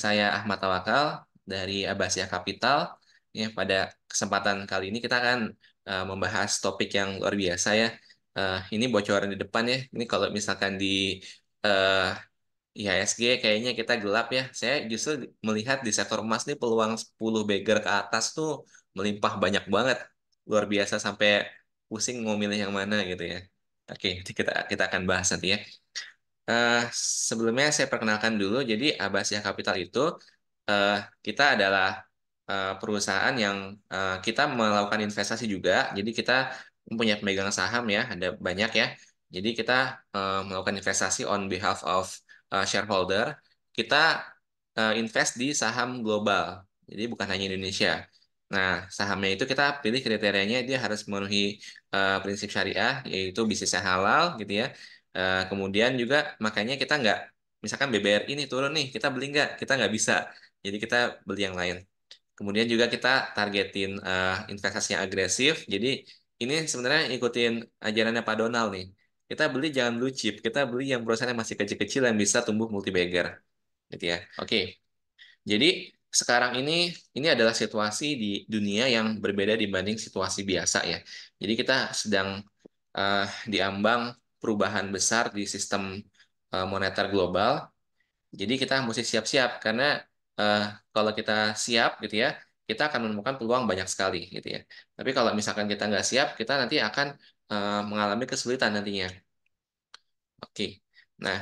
Saya Ahmad Tawakal dari Abasia Capital. Ya, pada kesempatan kali ini kita akan membahas topik yang luar biasa ya. Ini bocoran di depan ya. Ini kalau misalkan di eh, IHSG kayaknya kita gelap ya. Saya justru melihat di sektor emas nih peluang 10 bagger ke atas tuh melimpah banyak banget. Luar biasa sampai pusing mau milih yang mana gitu ya. Oke, nanti kita akan bahas nanti ya. Eh, Sebelumnya saya perkenalkan dulu, jadi Abasia Capital itu eh, kita adalah perusahaan yang kita melakukan investasi juga. Jadi kita mempunyai pemegang saham ya, ada banyak ya. Jadi kita melakukan investasi on behalf of shareholder. Kita invest di saham global, jadi bukan hanya Indonesia. Nah, sahamnya itu kita pilih kriterianya dia harus memenuhi prinsip syariah, yaitu bisnisnya halal gitu ya. Kemudian juga makanya kita nggak, misalkan BBRI ini turun nih, kita beli nggak? Kita nggak bisa. Jadi kita beli yang lain. Kemudian juga kita targetin investasi yang agresif. Jadi ini sebenarnya ikutin ajarannya Pak Donald nih. Kita beli jangan blue chip, kita beli yang perusahaan yang masih kecil-kecil yang bisa tumbuh multi bagger, gitu ya. Oke, jadi sekarang ini adalah situasi di dunia yang berbeda dibanding situasi biasa ya. Jadi kita sedang eh, diambang perubahan besar di sistem moneter global. Jadi kita mesti siap-siap karena eh, kalau kita siap gitu ya, kita akan menemukan peluang banyak sekali gitu ya. Tapi kalau misalkan kita nggak siap, kita nanti akan mengalami kesulitan nantinya. Oke. Nah,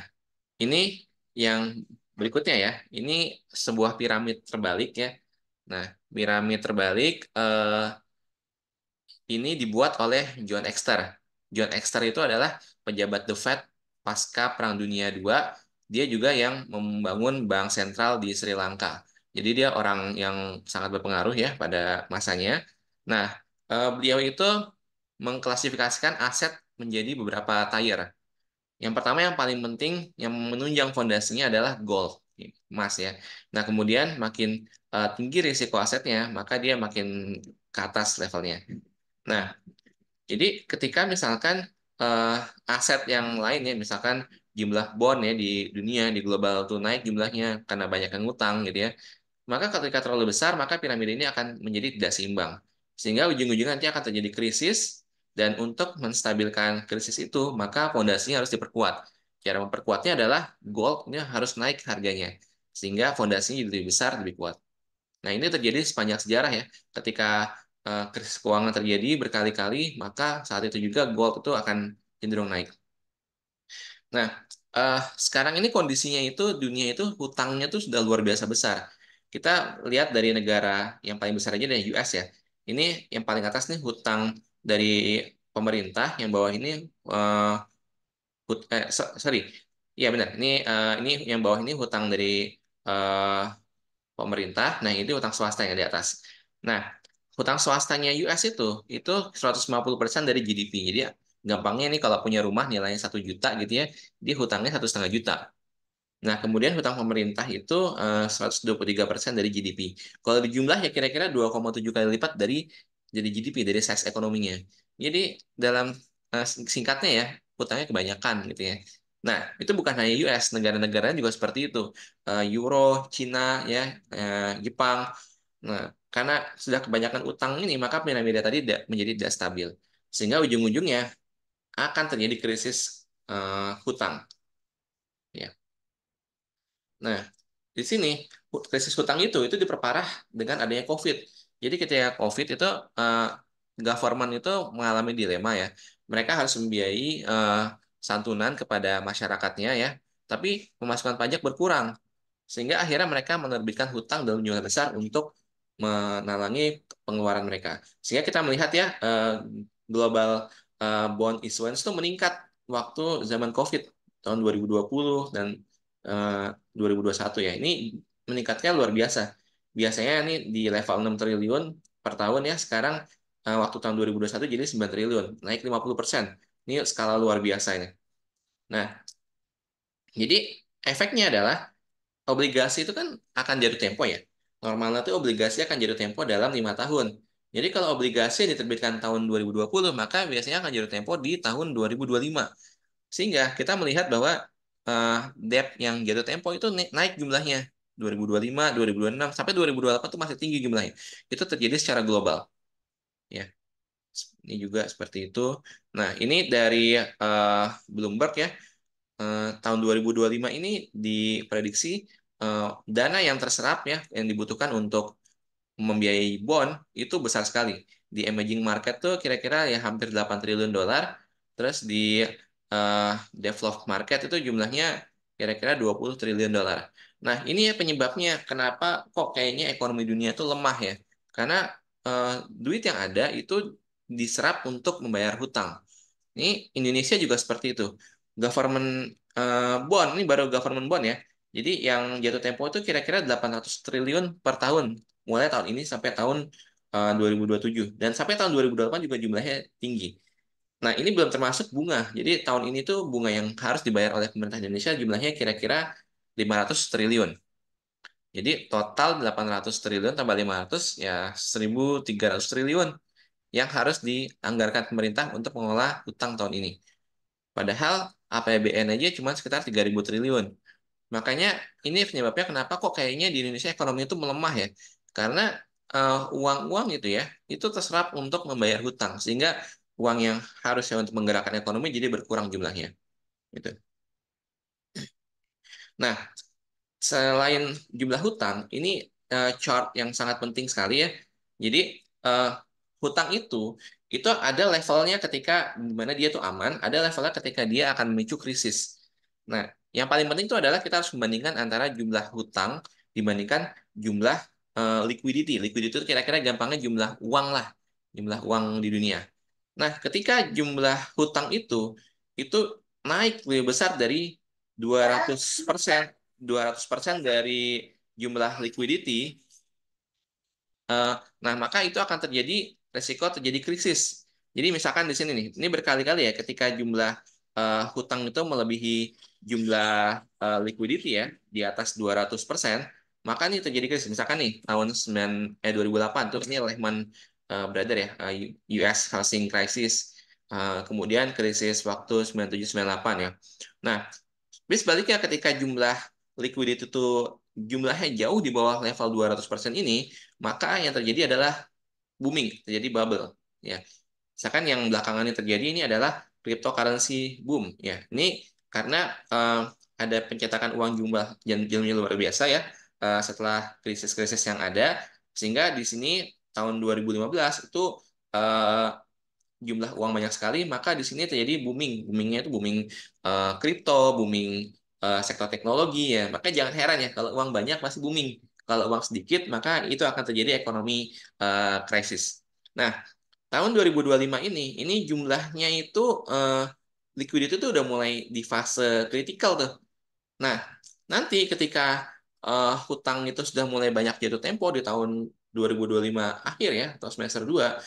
ini yang berikutnya ya. Ini sebuah piramid terbalik ya. Nah, piramid terbalik ini dibuat oleh John Exter. John Exter itu adalah pejabat The Fed pasca Perang Dunia II. Dia juga yang membangun bank sentral di Sri Lanka. Jadi dia orang yang sangat berpengaruh ya pada masanya. Nah, beliau itu mengklasifikasikan aset menjadi beberapa tier. Yang pertama yang paling penting yang menunjang fondasinya adalah gold, emas ya. Nah, kemudian makin tinggi risiko asetnya, maka dia makin ke atas levelnya. Nah, jadi ketika misalkan eh, aset yang lain ya, misalkan jumlah bond ya di dunia, di global tuh naik jumlahnya karena banyak yang ngutang gitu ya, maka ketika terlalu besar, maka piramida ini akan menjadi tidak seimbang. Sehingga ujung-ujungnya nanti akan terjadi krisis, dan untuk menstabilkan krisis itu, maka fondasinya harus diperkuat. Cara memperkuatnya adalah goldnya harus naik harganya, sehingga fondasinya jadi lebih besar, lebih kuat. Nah, ini terjadi sepanjang sejarah ya. Ketika krisis keuangan terjadi berkali-kali, maka saat itu juga gold itu akan cenderung naik. Nah, sekarang ini kondisinya itu dunia itu hutangnya tuh sudah luar biasa besar. Kita lihat dari negara yang paling besar aja dari US ya. Ini yang paling atas nih hutang dari pemerintah, yang bawah ini eh, sorry. Iya benar. Ini yang bawah ini hutang dari eh, pemerintah. Nah, ini hutang swasta yang di atas. Nah, hutang swastanya US itu 150% dari GDP. Jadi gampangnya nih kalau punya rumah nilainya 1 juta gitu ya, dia hutangnya 1,5 juta. Nah, kemudian hutang pemerintah itu 123% dari GDP. Kalau dijumlah ya kira-kira 2,7 kali lipat dari GDP, dari size ekonominya. Jadi dalam singkatnya ya, hutangnya kebanyakan gitu ya. Nah, itu bukan hanya US, negara-negara juga seperti itu. Euro, Cina, ya, Jepang. Nah, karena sudah kebanyakan utang ini, maka piramida tadi menjadi tidak stabil. Sehingga ujung-ujungnya akan terjadi krisis hutang. Ya. Nah, di sini krisis hutang itu diperparah dengan adanya COVID. Jadi ketika COVID itu eh, government itu mengalami dilema ya. Mereka harus membiayai santunan kepada masyarakatnya ya, tapi pemasukan pajak berkurang. Sehingga akhirnya mereka menerbitkan hutang dalam jumlah besar untuk menalangi pengeluaran mereka. Sehingga kita melihat ya global bond issuance itu meningkat waktu zaman COVID tahun 2020 dan eh, 2021 ya. Ini meningkatnya luar biasa. Biasanya ini di level 6 triliun per tahun ya. Sekarang waktu tahun 2021 jadi 9 triliun, naik 50%. Ini skala luar biasa ini. Nah, jadi efeknya adalah obligasi itu kan akan jatuh tempo ya. Normalnya tuh obligasi akan jatuh tempo dalam 5 tahun. Jadi kalau obligasi yang diterbitkan tahun 2020, maka biasanya akan jatuh tempo di tahun 2025. Sehingga kita melihat bahwa debt yang jatuh tempo itu naik jumlahnya. 2025, 2026 sampai 2028 itu masih tinggi jumlahnya. Itu terjadi secara global, ya. Ini juga seperti itu. Nah, ini dari Bloomberg ya. Tahun 2025 ini diprediksi dana yang terserap ya yang dibutuhkan untuk membiayai bond itu besar sekali. Di emerging market tuh kira-kira ya hampir 8 triliun dolar. Terus di developed market itu jumlahnya kira-kira 20 triliun dolar. Nah, ini ya penyebabnya kenapa kok kayaknya ekonomi dunia tuh lemah ya. Karena duit yang ada itu diserap untuk membayar hutang. Ini Indonesia juga seperti itu. Government bond, ini baru government bond ya. Jadi yang jatuh tempo itu kira-kira 800 triliun per tahun. Mulai tahun ini sampai tahun 2027. Dan sampai tahun 2028 juga jumlahnya tinggi. Nah, ini belum termasuk bunga. Jadi tahun ini tuh bunga yang harus dibayar oleh pemerintah Indonesia jumlahnya kira-kira 500 triliun. Jadi total 800 triliun tambah 500 ya 1.300 triliun yang harus dianggarkan pemerintah untuk mengelola hutang tahun ini. Padahal APBN aja cuma sekitar 3.000 triliun. Makanya ini penyebabnya kenapa kok kayaknya di Indonesia ekonomi itu melemah ya. Karena uang-uang itu ya, itu terserap untuk membayar hutang. Sehingga uang yang harusnya untuk menggerakkan ekonomi jadi berkurang jumlahnya. Gitu. Nah, selain jumlah hutang, ini chart yang sangat penting sekali ya. Jadi eh, hutang itu ada levelnya ketika di mana dia tuh aman, ada levelnya ketika dia akan memicu krisis. Nah, yang paling penting itu adalah kita harus membandingkan antara jumlah hutang dibandingkan jumlah liquidity. Liquidity itu kira-kira gampangnya jumlah uang lah, jumlah uang di dunia. Nah, ketika jumlah hutang itu naik lebih besar dari 200%, 200% dari jumlah liquidity, eh, nah maka itu akan terjadi resiko terjadi krisis. Jadi misalkan di sini nih, ini berkali-kali ya ketika jumlah hutang itu melebihi jumlah liquidity ya di atas 200%, maka ini terjadi krisis. Misalkan nih tahun 2008 tuh ini Lehman Brothers ya, US Housing Crisis. Kemudian krisis waktu 97-98 ya. Nah, tapi sebaliknya ketika jumlah liquidity itu jumlahnya jauh di bawah level 200% ini, maka yang terjadi adalah booming, terjadi bubble. Ya, misalkan yang belakangan ini terjadi ini adalah cryptocurrency boom. Ya, ini karena ada pencetakan uang jumlahnya luar biasa ya setelah krisis-krisis yang ada, sehingga di sini tahun 2015 itu eh, jumlah uang banyak sekali, maka di sini terjadi booming. Boomingnya itu booming kripto, booming sektor teknologi ya. Maka jangan heran ya kalau uang banyak pasti booming. Kalau uang sedikit, maka itu akan terjadi ekonomi krisis. Nah, tahun 2025 ini jumlahnya itu liquidity itu udah mulai di fase kritikal tuh. Nah, nanti ketika hutang itu sudah mulai banyak jatuh tempo di tahun 2025 akhir ya, atau semester 2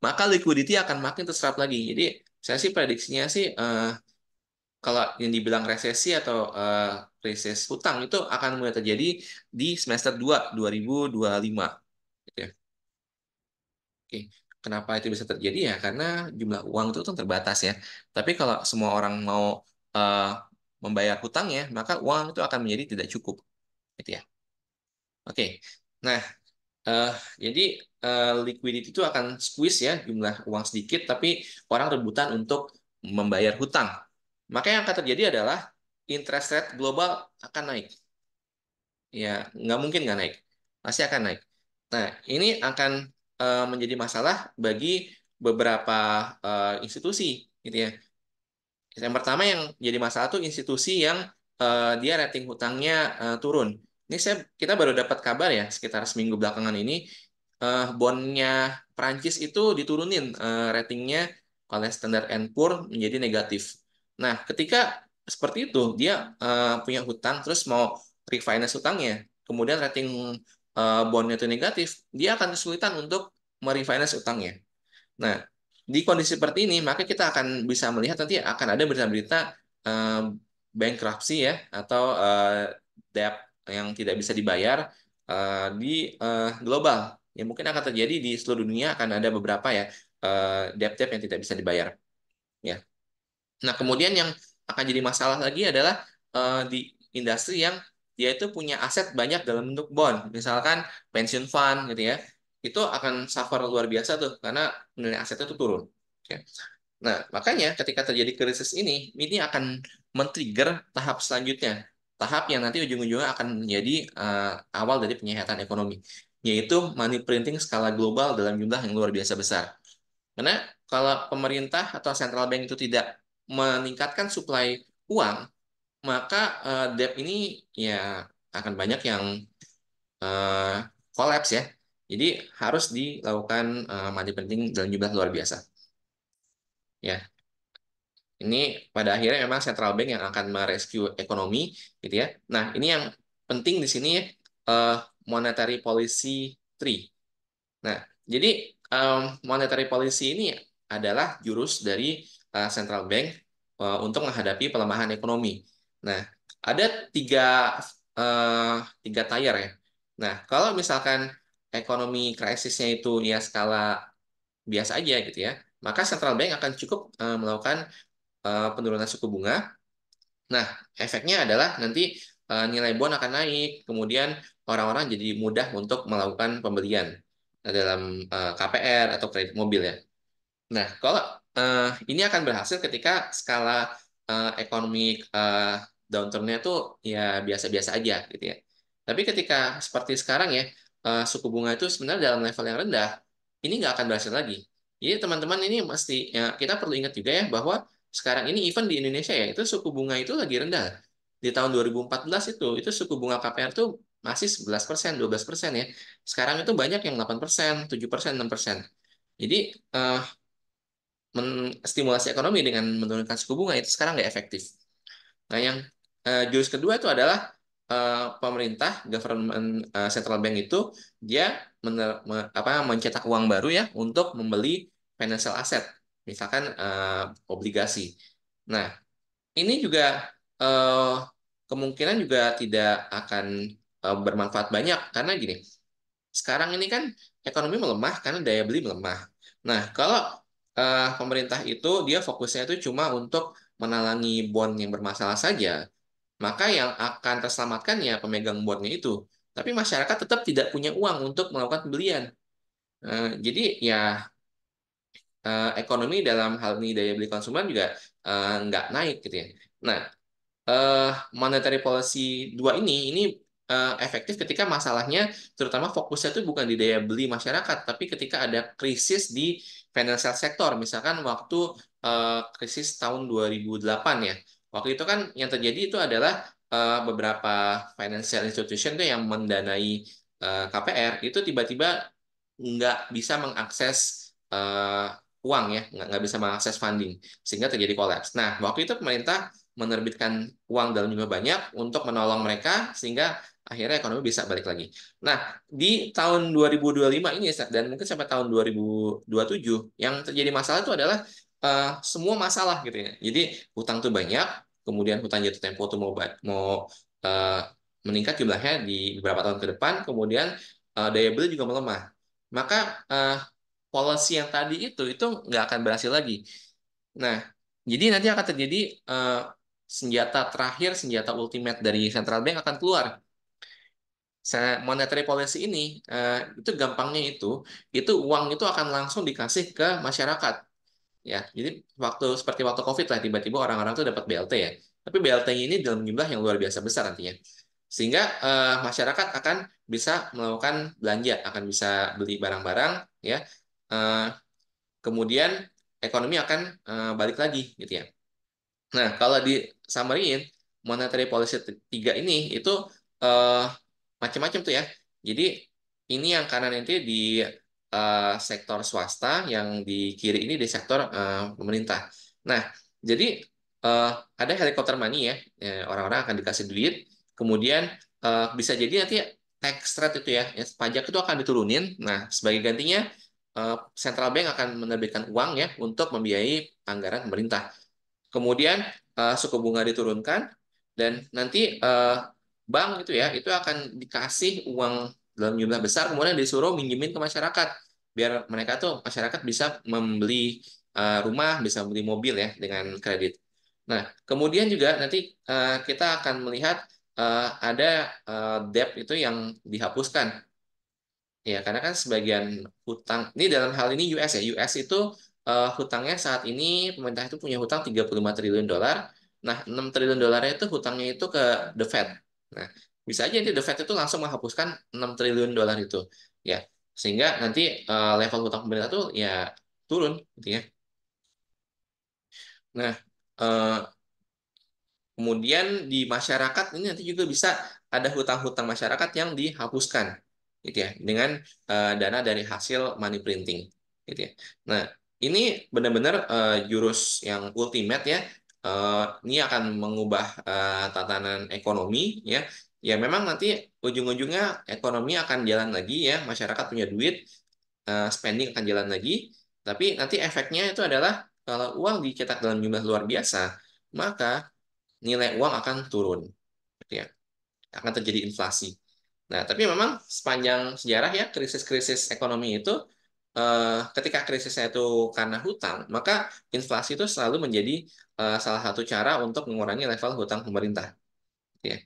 maka liquidity akan makin terserap lagi. Jadi saya sih prediksinya sih kalau yang dibilang resesi atau krisis hutang itu akan mulai terjadi di semester 2 2025 gitu ya. Oke. Kenapa itu bisa terjadi ya? Karena jumlah uang itu kan terbatas ya. Tapi kalau semua orang mau eh, membayar hutangnya, maka uang itu akan menjadi tidak cukup gitu ya. Oke. Nah, Eh, jadi liquidity itu akan squeeze ya jumlah uang sedikit tapi orang rebutan untuk membayar hutang. Maka yang akan terjadi adalah interest rate global akan naik. Ya, nggak mungkin nggak naik. Pasti akan naik. Nah, ini akan menjadi masalah bagi beberapa institusi gitu ya. Yang pertama yang jadi masalah tuh institusi yang dia rating hutangnya turun. Ini kita baru dapat kabar ya sekitar seminggu belakangan ini bondnya Prancis itu diturunin ratingnya oleh Standard and Poor menjadi negatif. Nah, ketika seperti itu dia punya hutang terus mau refinance hutangnya, kemudian rating bondnya itu negatif, dia akan kesulitan untuk merefinance hutangnya. Nah, di kondisi seperti ini, maka kita akan bisa melihat nanti akan ada berita-berita eh, bankruptcy ya, atau debt yang tidak bisa dibayar di global. Ya mungkin akan terjadi di seluruh dunia akan ada beberapa ya debt-debt yang tidak bisa dibayar. Ya. Nah, kemudian yang akan jadi masalah lagi adalah di industri yang dia itu punya aset banyak dalam bentuk bond, misalkan pensiun fund gitu ya, itu akan suffer luar biasa tuh karena nilai asetnya tuh turun. Oke. Nah, makanya ketika terjadi krisis ini akan men-trigger tahap selanjutnya, tahap yang nanti ujung-ujungnya akan menjadi awal dari penyehatan ekonomi, yaitu money printing skala global dalam jumlah yang luar biasa besar. Karena kalau pemerintah atau central bank itu tidak meningkatkan suplai uang, maka debt ini ya akan banyak yang eh, collapse ya. Jadi harus dilakukan money printing dalam jumlah luar biasa. Ya, ini pada akhirnya memang central bank yang akan merescue ekonomi, gitu ya. Nah, ini yang penting di sini ya, eh, monetary policy tree. Nah, jadi monetary policy ini adalah jurus dari central bank untuk menghadapi pelemahan ekonomi. Nah, ada tiga eh, tiga tier ya. Nah, kalau misalkan ekonomi krisisnya itu ya skala biasa aja gitu ya, maka central bank akan cukup melakukan penurunan suku bunga. Nah, efeknya adalah nanti nilai bond akan naik, kemudian orang-orang jadi mudah untuk melakukan pembelian dalam KPR atau kredit mobil ya. Nah, kalau ini akan berhasil ketika skala ekonomi downturn-nya tuh ya biasa-biasa aja gitu ya. Tapi ketika seperti sekarang ya, suku bunga itu sebenarnya dalam level yang rendah, ini nggak akan berhasil lagi. Jadi teman-teman ini mesti ya, kita perlu ingat juga ya bahwa sekarang ini even di Indonesia ya, itu suku bunga itu lagi rendah. Di tahun 2014 itu suku bunga KPR tuh masih 11%, 12% ya. Sekarang itu banyak yang 8%, 7%, 6%. Jadi eh, menstimulasi ekonomi dengan menurunkan suku bunga itu sekarang nggak efektif. Nah, yang jurus kedua itu adalah pemerintah, government central bank itu dia mencetak uang baru ya untuk membeli financial asset, misalkan obligasi. Nah, ini juga eh, kemungkinan juga tidak akan bermanfaat banyak karena gini, sekarang ini kan ekonomi melemah karena daya beli melemah. Nah, kalau pemerintah itu dia fokusnya itu cuma untuk menalangi bond yang bermasalah saja, maka yang akan terselamatkan ya pemegang bondnya itu. Tapi masyarakat tetap tidak punya uang untuk melakukan pembelian. Jadi ya ekonomi dalam hal ini daya beli konsumen juga nggak naik gitu ya. Nah, eh, monetary policy 2 ini efektif ketika masalahnya terutama fokusnya itu bukan di daya beli masyarakat, tapi ketika ada krisis di financial sector, misalkan waktu krisis tahun 2008 ya. Waktu itu kan yang terjadi itu adalah beberapa financial institution tuh yang mendanai KPR itu tiba-tiba nggak bisa mengakses uang ya, nggak bisa mengakses funding sehingga terjadi kolaps. Nah, waktu itu pemerintah menerbitkan uang dalam jumlah banyak untuk menolong mereka sehingga akhirnya ekonomi bisa balik lagi. Nah, di tahun 2025 ini dan mungkin sampai tahun 2027 yang terjadi masalah itu adalah semua masalah gitu ya. Jadi hutang tuh banyak, kemudian hutang jatuh tempo tuh mau eh, meningkat jumlahnya di beberapa tahun ke depan, kemudian daya beli juga melemah. Maka policy yang tadi itu nggak akan berhasil lagi. Nah, jadi nanti akan terjadi eh, senjata terakhir, senjata ultimate dari central bank akan keluar. Monetary policy ini itu gampangnya itu uang itu akan langsung dikasih ke masyarakat ya. Jadi seperti waktu COVID lah tiba-tiba orang-orang tuh dapat BLT ya. Tapi BLT-nya ini dalam jumlah yang luar biasa besar nantinya. Sehingga masyarakat akan bisa melakukan belanja, akan bisa beli barang-barang ya. Eh, Kemudian ekonomi akan balik lagi gitu ya. Nah, kalau di summary-in, monetary policy 3 ini itu eh, macam-macam tuh ya. Jadi ini yang kanan nanti di sektor swasta, yang di kiri ini di sektor pemerintah. Nah, jadi eh, ada helikopter money ya. Orang-orang akan dikasih duit, kemudian bisa jadi nanti tax rate itu ya, pajak itu akan diturunin. Nah, sebagai gantinya central bank akan menerbitkan uang ya untuk membiayai anggaran pemerintah. Kemudian suku bunga diturunkan dan nanti bank itu ya itu akan dikasih uang dalam jumlah besar kemudian disuruh minjemin ke masyarakat biar mereka tuh masyarakat bisa membeli rumah, bisa membeli mobil ya dengan kredit. Nah, kemudian juga nanti kita akan melihat ada debt itu yang dihapuskan. Ya, karena kan sebagian hutang, ini dalam hal ini US ya, US itu hutangnya saat ini pemerintah itu punya hutang 35 triliun dolar. Nah, 6 triliun dolarnya itu hutangnya itu ke The Fed. Nah, bisa aja nanti The Fed itu langsung menghapuskan 6 triliun dolar itu. Ya, sehingga nanti level hutang pemerintah itu ya turun gitu ya. Nah, eh, kemudian di masyarakat ini nanti juga bisa ada hutang-hutang masyarakat yang dihapuskan, gitu ya, dengan dana dari hasil money printing, gitu ya. Nah, ini benar-benar jurus yang ultimate ya. Ini akan mengubah tatanan ekonomi ya. Ya memang nanti ujung-ujungnya ekonomi akan jalan lagi ya, masyarakat punya duit, spending akan jalan lagi. Tapi nanti efeknya itu adalah kalau uang dicetak dalam jumlah luar biasa, maka nilai uang akan turun, gitu ya, akan terjadi inflasi. Nah, tapi memang sepanjang sejarah ya krisis-krisis ekonomi itu ketika krisisnya itu karena hutang, maka inflasi itu selalu menjadi salah satu cara untuk mengurangi level hutang pemerintah, gitu ya.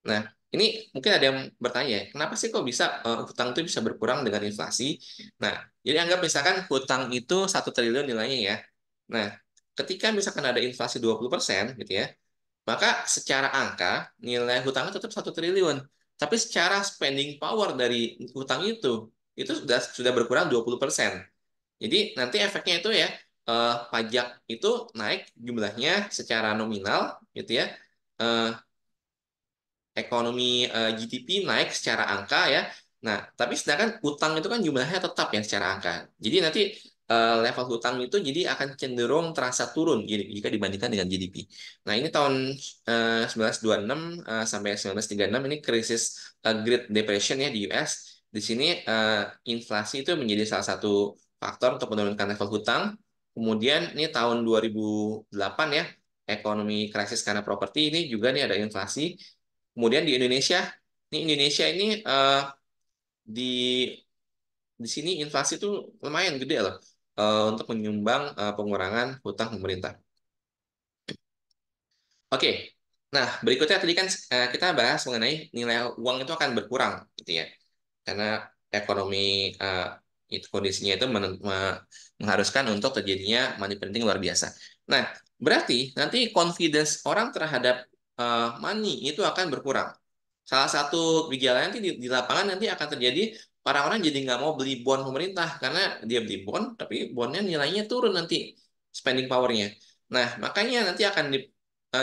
Nah, ini mungkin ada yang bertanya ya, kenapa sih kok bisa hutang itu bisa berkurang dengan inflasi? Nah, jadi anggap misalkan hutang itu 1 triliun nilainya ya. Nah, ketika misalkan ada inflasi 20% gitu ya, maka secara angka nilai hutangnya tetap 1 triliun. Tapi secara spending power dari hutang itu sudah berkurang 20%. Jadi nanti efeknya itu ya pajak itu naik jumlahnya secara nominal gitu ya. Eh, Ekonomi GDP naik secara angka ya. Nah, tapi sedangkan utang itu kan jumlahnya tetap ya secara angka. Jadi nanti level hutang itu jadi akan cenderung terasa turun jika dibandingkan dengan GDP. Nah, ini tahun 1926 sampai 1936 ini krisis Great Depression ya di US. Di sini inflasi itu menjadi salah satu faktor untuk menurunkan level hutang. Kemudian ini tahun 2008 ya, ekonomi krisis karena properti ini juga nih ada inflasi. Kemudian di Indonesia, ini di di sini inflasi itu lumayan gede loh untuk menyumbang pengurangan hutang pemerintah. Oke, nah berikutnya tadi kan kita bahas mengenai nilai uang itu akan berkurang, gitu ya, karena ekonomi eh, itu kondisinya itu mengharuskan untuk terjadinya money printing luar biasa. Nah, berarti nanti confidence orang terhadap money itu akan berkurang. Salah satu gejalanya nanti di lapangan nanti akan terjadi orang-orang jadi nggak mau beli bond pemerintah karena dia beli bond tapi bondnya nilainya turun nanti spending powernya. Nah, makanya nanti akan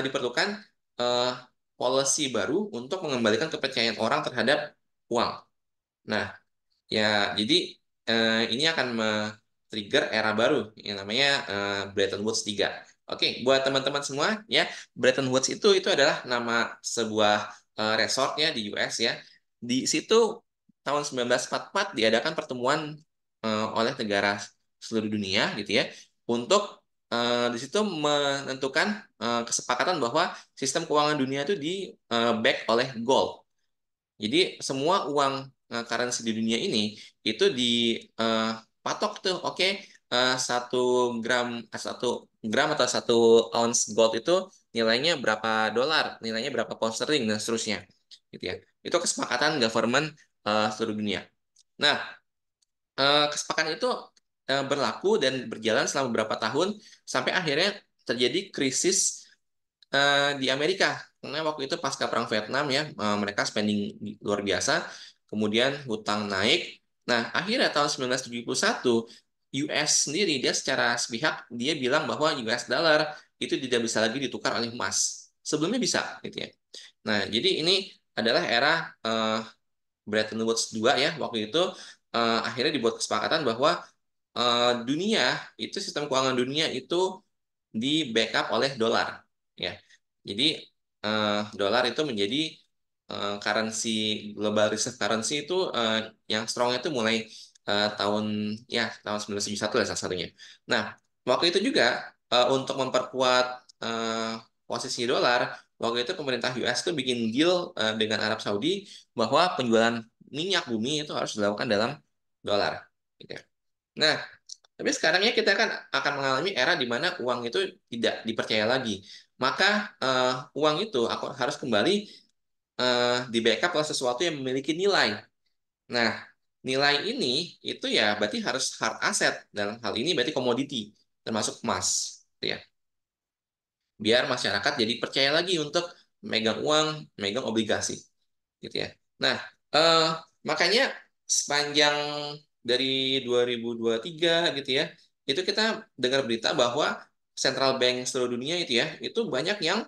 diperlukan eh, policy baru untuk mengembalikan kepercayaan orang terhadap uang. Nah, ya, jadi ini akan trigger era baru yang namanya Bretton Woods 3. Oke, buat teman-teman semua ya, Bretton Woods itu adalah nama sebuah resort ya di US ya. Di situ tahun 1944 diadakan pertemuan oleh negara seluruh dunia gitu ya untuk di situ menentukan kesepakatan bahwa sistem keuangan dunia itu di back oleh gold. Jadi semua uang currency di dunia ini itu dipatok tuh, oke, 1 gram atau 1 ounce gold itu nilainya berapa dolar, nilainya berapa pound sterling dan seterusnya, gitu ya. Itu kesepakatan government seluruh dunia. Nah, kesepakatan itu berlaku dan berjalan selama beberapa tahun sampai akhirnya terjadi krisis di Amerika. Karena waktu itu pasca Perang Vietnam ya, mereka spending luar biasa, kemudian hutang naik. Nah, akhirnya tahun 1971, US sendiri, dia secara sepihak, dia bilang bahwa US dollar itu tidak bisa lagi ditukar oleh emas. Sebelumnya bisa, gitu ya. Nah, jadi ini adalah era eh, Bretton Woods 2 ya, waktu itu akhirnya dibuat kesepakatan bahwa dunia, itu sistem keuangan dunia itu di backup oleh dolar ya. Jadi dolar itu menjadi currency global reserve currency itu yang strong itu mulai tahun ya tahun 1971 lah salah satunya. Nah, waktu itu juga untuk memperkuat eh, posisi dolar, waktu itu pemerintah US tuh bikin deal dengan Arab Saudi bahwa penjualan minyak bumi itu harus dilakukan dalam dolar. Gitu ya. Nah, tapi sekarang ya kita kan akan mengalami era di mana uang itu tidak dipercaya lagi. Maka uang itu aku harus kembali di backup oleh sesuatu yang memiliki nilai. Nah, nilai ini itu ya berarti harus hard asset. Dalam hal ini berarti komoditi, termasuk emas. Gitu ya. Biar masyarakat jadi percaya lagi untuk megang uang, megang obligasi. Gitu ya. Nah, eh, makanya sepanjang dari 2023 gitu ya, itu kita dengar berita bahwa central bank seluruh dunia itu ya, itu banyak yang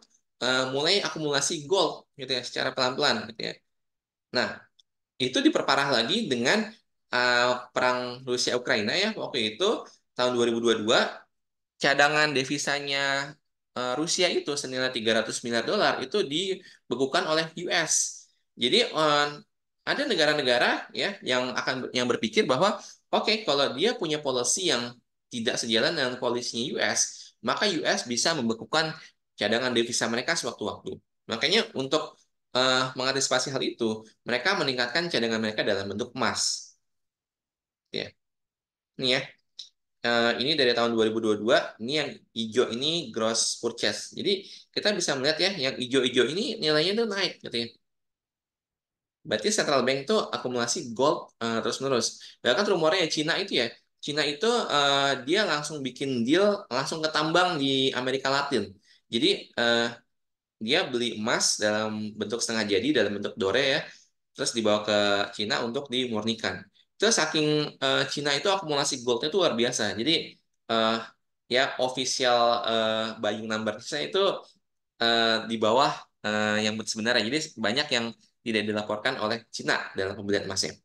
mulai akumulasi gold gitu ya, secara pelan-pelan gitu ya. Nah, itu diperparah lagi dengan perang Rusia Ukraina ya waktu itu tahun 2022 cadangan devisanya Rusia itu senilai 300 miliar dolar itu dibekukan oleh US. Jadi ada negara-negara ya yang berpikir bahwa oke, kalau dia punya policy yang tidak sejalan dengan polisinya US, maka US bisa membekukan cadangan devisa mereka sewaktu-waktu. Makanya untuk mengantisipasi hal itu, mereka meningkatkan cadangan mereka dalam bentuk emas. Ya, ini ya. Ini dari tahun 2022, ini yang hijau ini gross purchase. Jadi kita bisa melihat ya, yang hijau-hijau ini nilainya tuh naik gitu ya. Berarti central bank tuh akumulasi gold terus-menerus. Bahkan rumornya Cina itu ya, Cina itu dia langsung bikin deal langsung ke tambang di Amerika Latin. Jadi dia beli emas dalam bentuk setengah jadi, dalam bentuk dore ya, terus dibawa ke Cina untuk dimurnikan. Terus saking Cina itu akumulasi goldnya itu luar biasa. Jadi eh, ya official buying number saya itu di bawah yang sebenarnya. Jadi banyak yang tidak dilaporkan oleh Cina dalam pembelian emasnya.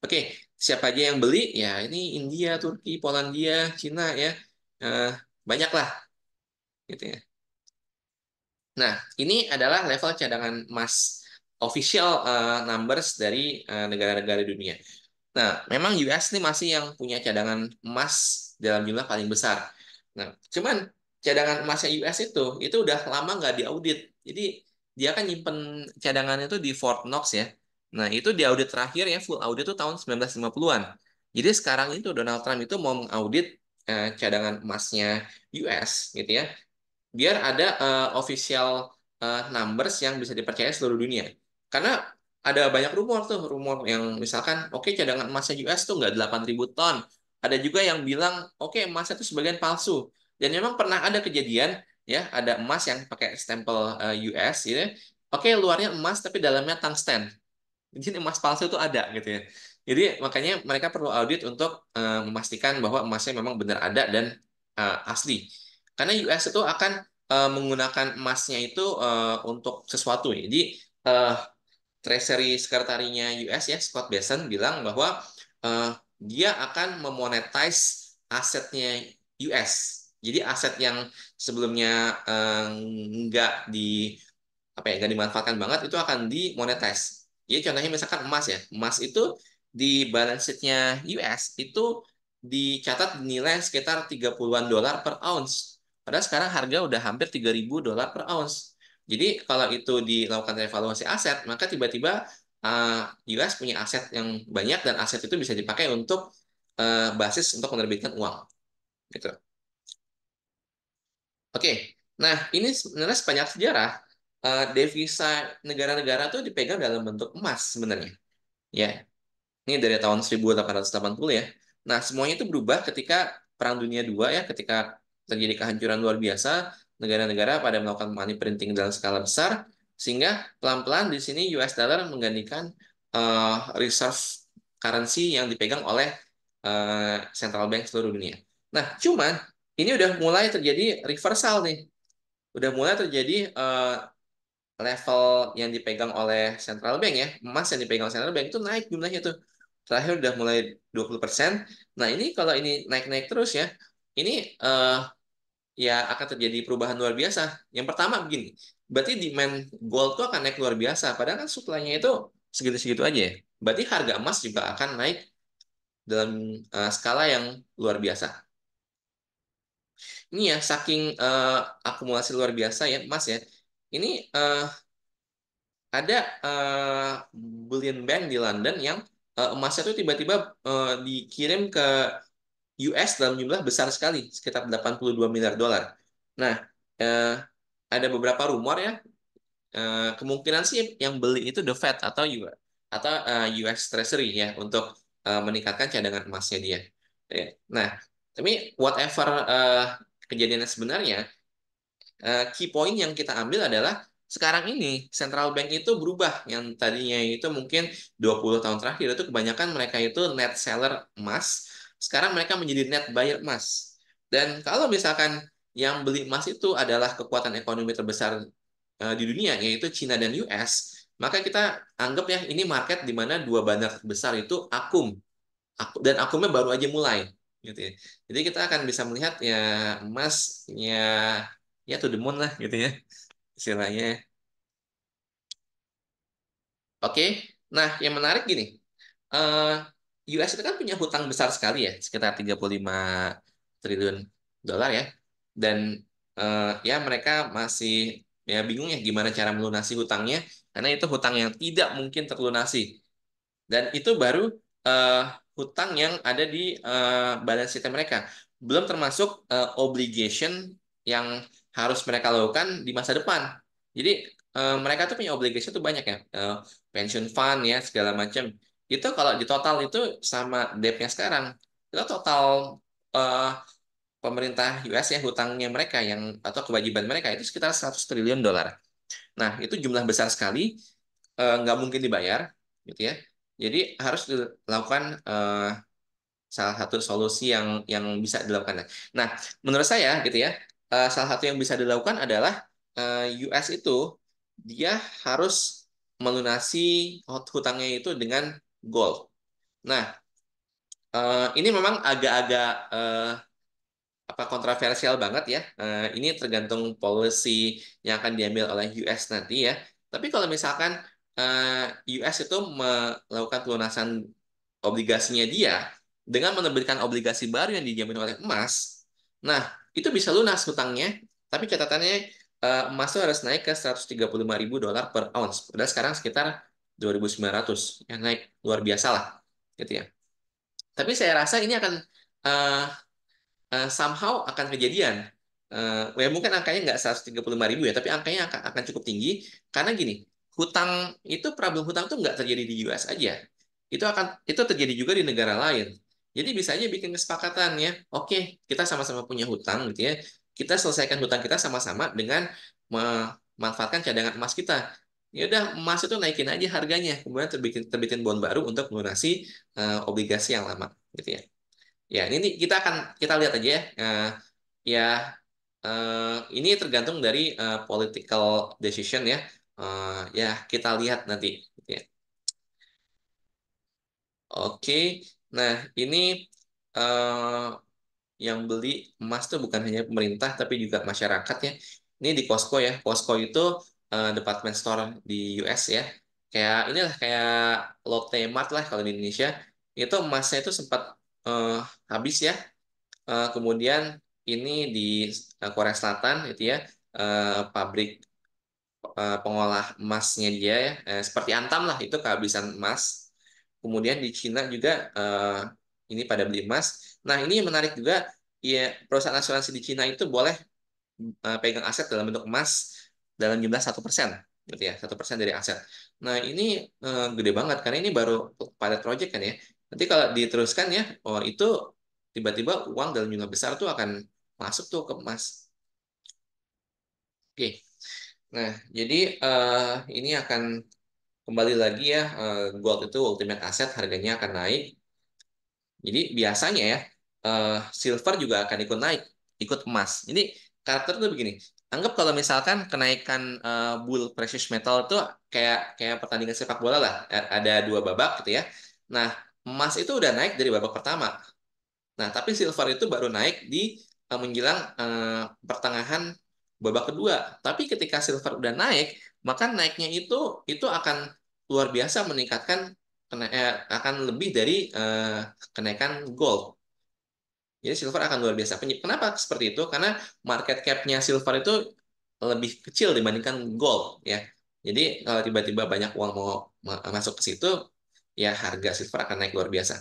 Oke, siapa aja yang beli? Ya ini India, Turki, Polandia, Cina ya. Eh, banyak lah gitu ya. Nah, ini adalah level cadangan emas official numbers dari negara-negara dunia. Nah, memang US ini masih yang punya cadangan emas dalam jumlah paling besar. Nah, cuman cadangan emasnya US itu udah lama nggak diaudit. Jadi dia kan nyimpen cadangannya itu di Fort Knox ya. Nah, itu di audit terakhir ya full audit itu tahun 1950-an. Jadi sekarang itu Donald Trump itu mau mengaudit cadangan emasnya US gitu ya biar ada official numbers yang bisa dipercaya seluruh dunia. Karena ada banyak rumor tuh, rumor yang misalkan, oke cadangan emasnya US tuh nggak 8.000 ton. Ada juga yang bilang, oke emasnya itu sebagian palsu. Dan memang pernah ada kejadian, ya ada emas yang pakai stempel US, gitu ya. Oke luarnya emas tapi dalamnya tungsten. Jadi emas palsu itu ada gitu ya. Jadi makanya mereka perlu audit untuk memastikan bahwa emasnya memang benar ada dan asli. Karena US itu akan menggunakan emasnya itu untuk sesuatu. Jadi eh, Treasury Sekretarinya US ya Scott Bessent bilang bahwa eh, dia akan memonetize asetnya US. Jadi aset yang sebelumnya nggak di apa ya nggak dimanfaatkan banget itu akan dimonetize. Jadi contohnya misalkan emas ya, emas itu di balance sheet-nya US itu dicatat nilai sekitar 30-an dolar per ounce. Padahal sekarang harga udah hampir 3.000 dolar per ounce. Jadi kalau itu dilakukan revaluasi aset, maka tiba-tiba US punya aset yang banyak dan aset itu bisa dipakai untuk basis untuk menerbitkan uang. Gitu. Oke, nah ini sebenarnya sepanjang sejarah devisa negara-negara tuh dipegang dalam bentuk emas sebenarnya. Ya, ini dari tahun 1880 ya. Nah, semuanya itu berubah ketika Perang Dunia II ya, ketika terjadi kehancuran luar biasa, negara-negara pada melakukan money printing dalam skala besar, sehingga pelan-pelan di sini US dollar menggantikan reserve currency yang dipegang oleh central bank seluruh dunia. Nah, cuman ini udah mulai terjadi reversal nih. Udah mulai terjadi level yang dipegang oleh central bank ya, emas yang dipegang central bank itu naik jumlahnya tuh. Terakhir udah mulai 20%. Nah, ini kalau ini naik-naik terus ya, ini ya akan terjadi perubahan luar biasa. Yang pertama begini, berarti demand gold tuh akan naik luar biasa, padahal kan suplainya itu segitu-segitu aja ya. Berarti harga emas juga akan naik dalam skala yang luar biasa. Ini ya, saking akumulasi luar biasa ya emas ya. Ini ada bullion bank di London yang emasnya tuh tiba-tiba dikirim ke US dalam jumlah besar sekali, sekitar 82 miliar dolar. Nah, eh, ada beberapa rumor ya, kemungkinan sih yang beli itu the Fed atau US Treasury ya untuk meningkatkan cadangan emasnya dia. Ya. Nah, tapi whatever kejadiannya sebenarnya, key point yang kita ambil adalah sekarang ini central bank itu berubah, yang tadinya itu mungkin 20 tahun terakhir itu kebanyakan mereka itu net seller emas, sekarang mereka menjadi net buyer emas. Dan kalau misalkan yang beli emas itu adalah kekuatan ekonomi terbesar di dunia, yaitu China dan US, maka kita anggap ya ini market di mana dua bandar terbesar itu akum. Dan akumnya baru aja mulai gitu ya. Jadi kita akan bisa melihat ya emas ya to the moon lah gitu ya istilahnya. Oke, nah yang menarik gini, eh US itu kan punya hutang besar sekali ya, sekitar 35 triliun dolar ya. Dan ya mereka masih ya bingung ya gimana cara melunasi hutangnya, karena itu hutang yang tidak mungkin terlunasi. Dan itu baru eh, hutang yang ada di balance sheet mereka. Belum termasuk obligation yang harus mereka lakukan di masa depan. Jadi mereka tuh punya obligation tuh banyak ya. Pension fund ya segala macam. Itu kalau di total itu sama debt-nya sekarang, itu total eh, pemerintah US ya hutangnya mereka yang atau kewajiban mereka itu sekitar 100 triliun dolar. Nah, itu jumlah besar sekali, nggak mungkin dibayar, gitu ya. Jadi harus dilakukan salah satu solusi yang bisa dilakukan. Nah, menurut saya, gitu ya, salah satu yang bisa dilakukan adalah US itu dia harus melunasi hutangnya itu dengan gold. Nah, ini memang agak-agak apa kontroversial banget ya. Ini tergantung policy yang akan diambil oleh US nanti ya. Tapi kalau misalkan US itu melakukan pelunasan obligasinya dia dengan menerbitkan obligasi baru yang dijamin oleh emas, nah itu bisa lunas hutangnya. Tapi catatannya emas itu harus naik ke 135 ribu dolar per ounce. Padahal sekarang sekitar 2.900, yang naik luar biasa lah, gitu ya. Tapi saya rasa ini akan eh, somehow akan kejadian. Ya mungkin angkanya nggak 135 ribu ya, tapi angkanya akan cukup tinggi karena gini, hutang itu problem hutang tuh nggak terjadi di US aja. Itu terjadi juga di negara lain. Jadi bisa aja bikin kesepakatan ya. Oke, kita sama-sama punya hutang gitu ya. Kita selesaikan hutang kita sama-sama dengan memanfaatkan cadangan emas kita. Ya udah emas itu naikin aja harganya, kemudian terbitin bond baru untuk melunasi obligasi yang lama gitu ya. Ya, ini kita lihat aja ya. Ya, ini tergantung dari political decision ya. Ya, kita lihat nanti. Gitu ya. Oke, nah ini eh, yang beli emas tuh bukan hanya pemerintah tapi juga masyarakat ya. Ini di Costco ya. Costco itu department store di US ya. Inilah kayak Lotte Mart lah kalau di Indonesia. Itu emasnya itu sempat eh, habis ya. Kemudian ini di Korea Selatan itu ya, pabrik pengolah emasnya dia ya, seperti Antam lah itu kehabisan emas. Kemudian di Cina juga ini pada beli emas. Nah ini yang menarik juga, ya perusahaan asuransi di Cina itu boleh pegang aset dalam bentuk emas dalam jumlah 1%, gitu ya, 1% dari aset. Nah ini gede banget karena ini baru pilot project kan ya. Nanti kalau diteruskan ya, oh itu tiba-tiba uang dalam jumlah besar tuh akan masuk tuh ke emas. Oke, nah jadi ini akan kembali lagi ya, gold itu ultimate asset harganya akan naik. Jadi biasanya ya silver juga akan ikut naik, ikut emas. Jadi karakter tuh begini. Anggap kalau misalkan kenaikan bull precious metal itu kayak kayak pertandingan sepak bola lah. Ada dua babak gitu ya. Nah, emas itu udah naik dari babak pertama. Nah, tapi silver itu baru naik di menjelang pertengahan babak kedua. Tapi ketika silver udah naik, maka naiknya itu akan luar biasa meningkatkan akan lebih dari kenaikan gold. Jadi silver akan luar biasa. Kenapa seperti itu? Karena market cap-nya silver itu lebih kecil dibandingkan gold ya. Jadi kalau tiba-tiba banyak uang mau masuk ke situ, ya harga silver akan naik luar biasa.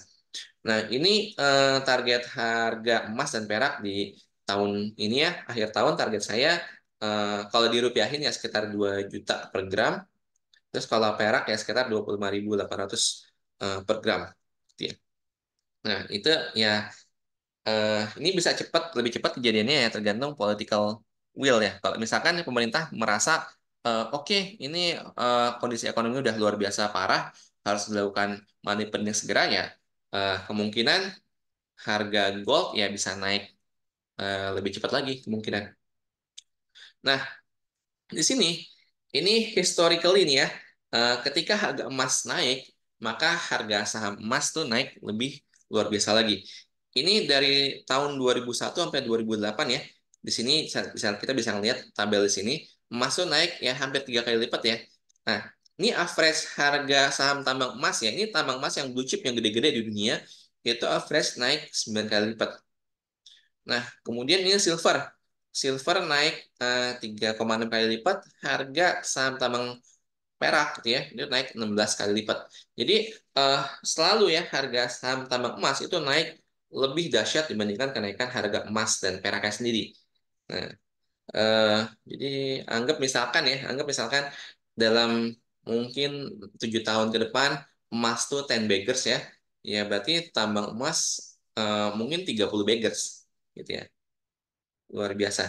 Nah, ini target harga emas dan perak di tahun ini ya, akhir tahun target saya kalau dirupiahin ya sekitar 2 juta per gram. Terus kalau perak ya sekitar 25.800 per gram. Gitu ya. Nah, itu ya ini bisa cepat, lebih cepat kejadiannya ya tergantung political will ya. Kalau misalkan pemerintah merasa oke, ini kondisi ekonomi udah luar biasa parah, harus dilakukan money printing segera ya, kemungkinan harga gold ya bisa naik lebih cepat lagi kemungkinan. Nah, di sini, ini historical ini ya, ketika harga emas naik, maka harga saham emas tuh naik lebih luar biasa lagi. Ini dari tahun 2001 sampai 2008 ya. Di sini kita bisa ngelihat tabel di sini, emas tuh naik ya hampir 3 kali lipat ya. Nah, ini average harga saham tambang emas ya. Ini tambang emas yang blue chip yang gede-gede di dunia, itu average naik 9 kali lipat. Nah, kemudian ini silver. Silver naik 3,6 kali lipat, harga saham tambang perak gitu ya, itu naik 16 kali lipat. Jadi selalu ya harga saham tambang emas itu naik lebih dahsyat dibandingkan kenaikan harga emas dan peraknya sendiri. Nah, eh, jadi anggap misalkan dalam mungkin 7 tahun ke depan emas tuh 10 beggars ya, ya berarti tambang emas mungkin 30 beggars gitu ya, luar biasa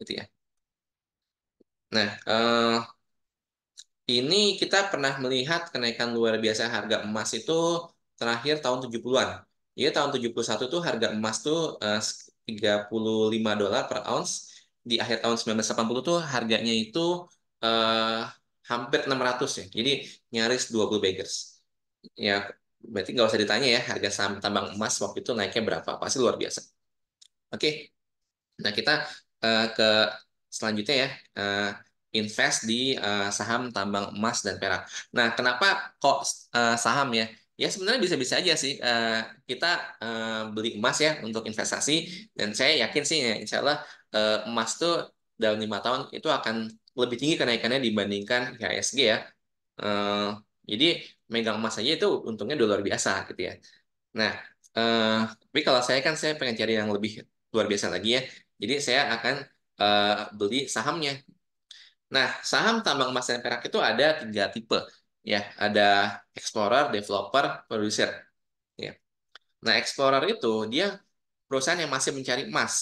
gitu ya. Nah, ini kita pernah melihat kenaikan luar biasa harga emas itu terakhir tahun 70-an. Jadi tahun 71 tuh harga emas tuh 35 dolar per ounce. Di akhir tahun 1980 tuh harganya itu eh, hampir 600 ya. Jadi nyaris 20 beggars. Ya, berarti nggak usah ditanya ya harga saham tambang emas waktu itu naiknya berapa. Pasti luar biasa. Oke. Nah, kita ke selanjutnya ya, invest di saham tambang emas dan perak. Nah, kenapa kok saham ya? Ya sebenarnya bisa-bisa aja sih kita beli emas ya untuk investasi, dan saya yakin sih ya, insya Allah emas tuh dalam 5 tahun itu akan lebih tinggi kenaikannya dibandingkan IHSG ya. Eh, jadi megang emas aja itu untungnya udah luar biasa gitu ya. Nah, eh, tapi kalau saya pengen cari yang lebih luar biasa lagi ya. Jadi saya akan beli sahamnya. Nah, saham tambang emas dan perak itu ada 3 tipe. Ya, ada explorer, developer, producer. Ya. Nah, explorer itu dia perusahaan yang masih mencari emas,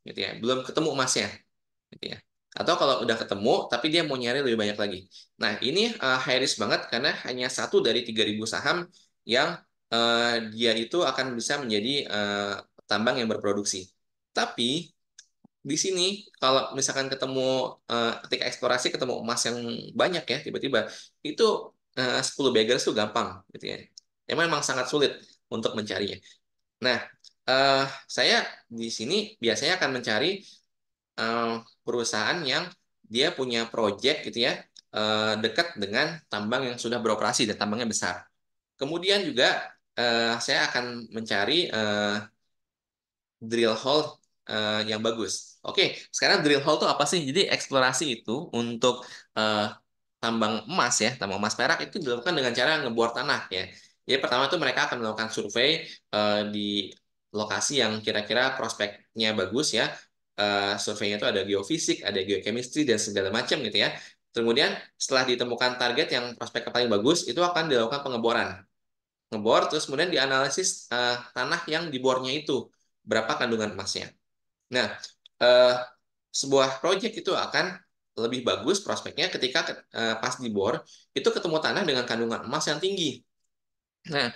gitu ya. Belum ketemu emasnya, gitu ya. Atau kalau udah ketemu, tapi dia mau nyari lebih banyak lagi. Nah, ini high risk banget karena hanya satu dari 3.000 saham yang dia itu akan bisa menjadi tambang yang berproduksi. Tapi di sini kalau misalkan ketemu ketika eksplorasi ketemu emas yang banyak ya tiba-tiba itu 10 beggars itu gampang gitu ya. Emang memang sangat sulit untuk mencarinya. Nah, eh, saya di sini biasanya akan mencari eh, perusahaan yang dia punya project gitu ya, dekat dengan tambang yang sudah beroperasi dan tambangnya besar. Kemudian juga saya akan mencari drill hole yang bagus. Oke, sekarang drill hole itu apa sih? Jadi eksplorasi itu untuk eh, tambang emas ya, tambang emas perak itu dilakukan dengan cara ngebor tanah ya. Jadi pertama itu mereka akan melakukan survei di lokasi yang kira-kira prospeknya bagus ya. Surveinya itu ada geofisik, ada geochemistry dan segala macam gitu ya. Kemudian setelah ditemukan target yang prospek paling bagus, itu akan dilakukan pengeboran. Ngebor terus kemudian dianalisis tanah yang dibornya itu berapa kandungan emasnya. Nah, eh, sebuah proyek itu akan lebih bagus prospeknya ketika pas dibor itu ketemu tanah dengan kandungan emas yang tinggi. Nah,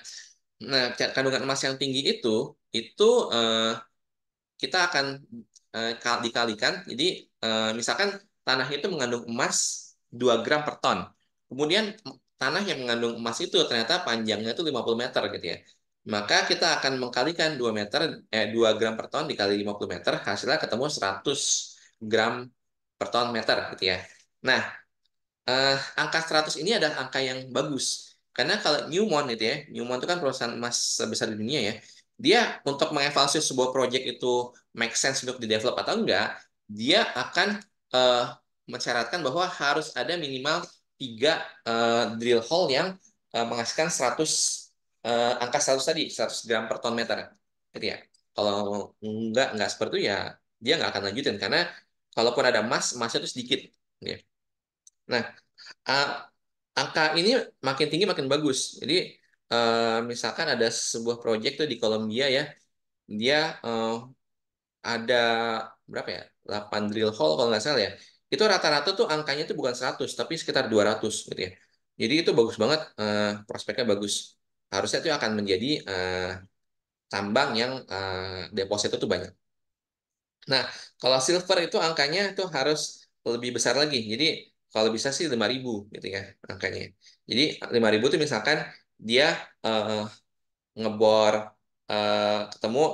kandungan emas yang tinggi itu eh, kita akan dikalikan. Jadi misalkan tanah itu mengandung emas 2 gram per ton. Kemudian tanah yang mengandung emas itu ternyata panjangnya itu 50 meter gitu ya. Maka kita akan mengkalikan 2 gram per ton dikali 50 meter, hasilnya ketemu 100 gram per ton meter gitu ya. Nah, angka 100 ini adalah angka yang bagus. Karena kalau Newmont itu ya, Newmont itu kan perusahaan emas terbesar di dunia ya, dia untuk mengevaluasi sebuah project itu make sense untuk di-develop atau enggak, dia akan eh, mensyaratkan bahwa harus ada minimal 3 drill hole yang menghasilkan 100 angka 100 tadi, 100 gram per ton meter. Gitu ya. Kalau enggak seperti itu ya, dia nggak akan lanjutin karena Kalaupun ada emas, emasnya itu sedikit. Ya. Nah, uh, angka ini makin tinggi makin bagus. Jadi misalkan ada sebuah proyek tuh di Kolombia ya, dia ada berapa ya? 8 drill hole kalau nggak salah ya. Itu rata-rata tuh angkanya tuh bukan 100 tapi sekitar 200 gitu ya. Jadi itu bagus banget, prospeknya bagus. Harusnya itu akan menjadi tambang yang deposit itu banyak. Nah, kalau silver itu angkanya itu harus lebih besar lagi. Jadi kalau bisa sih 5.000 gitu ya angkanya. Jadi 5.000 itu misalkan dia eh, ngebor ketemu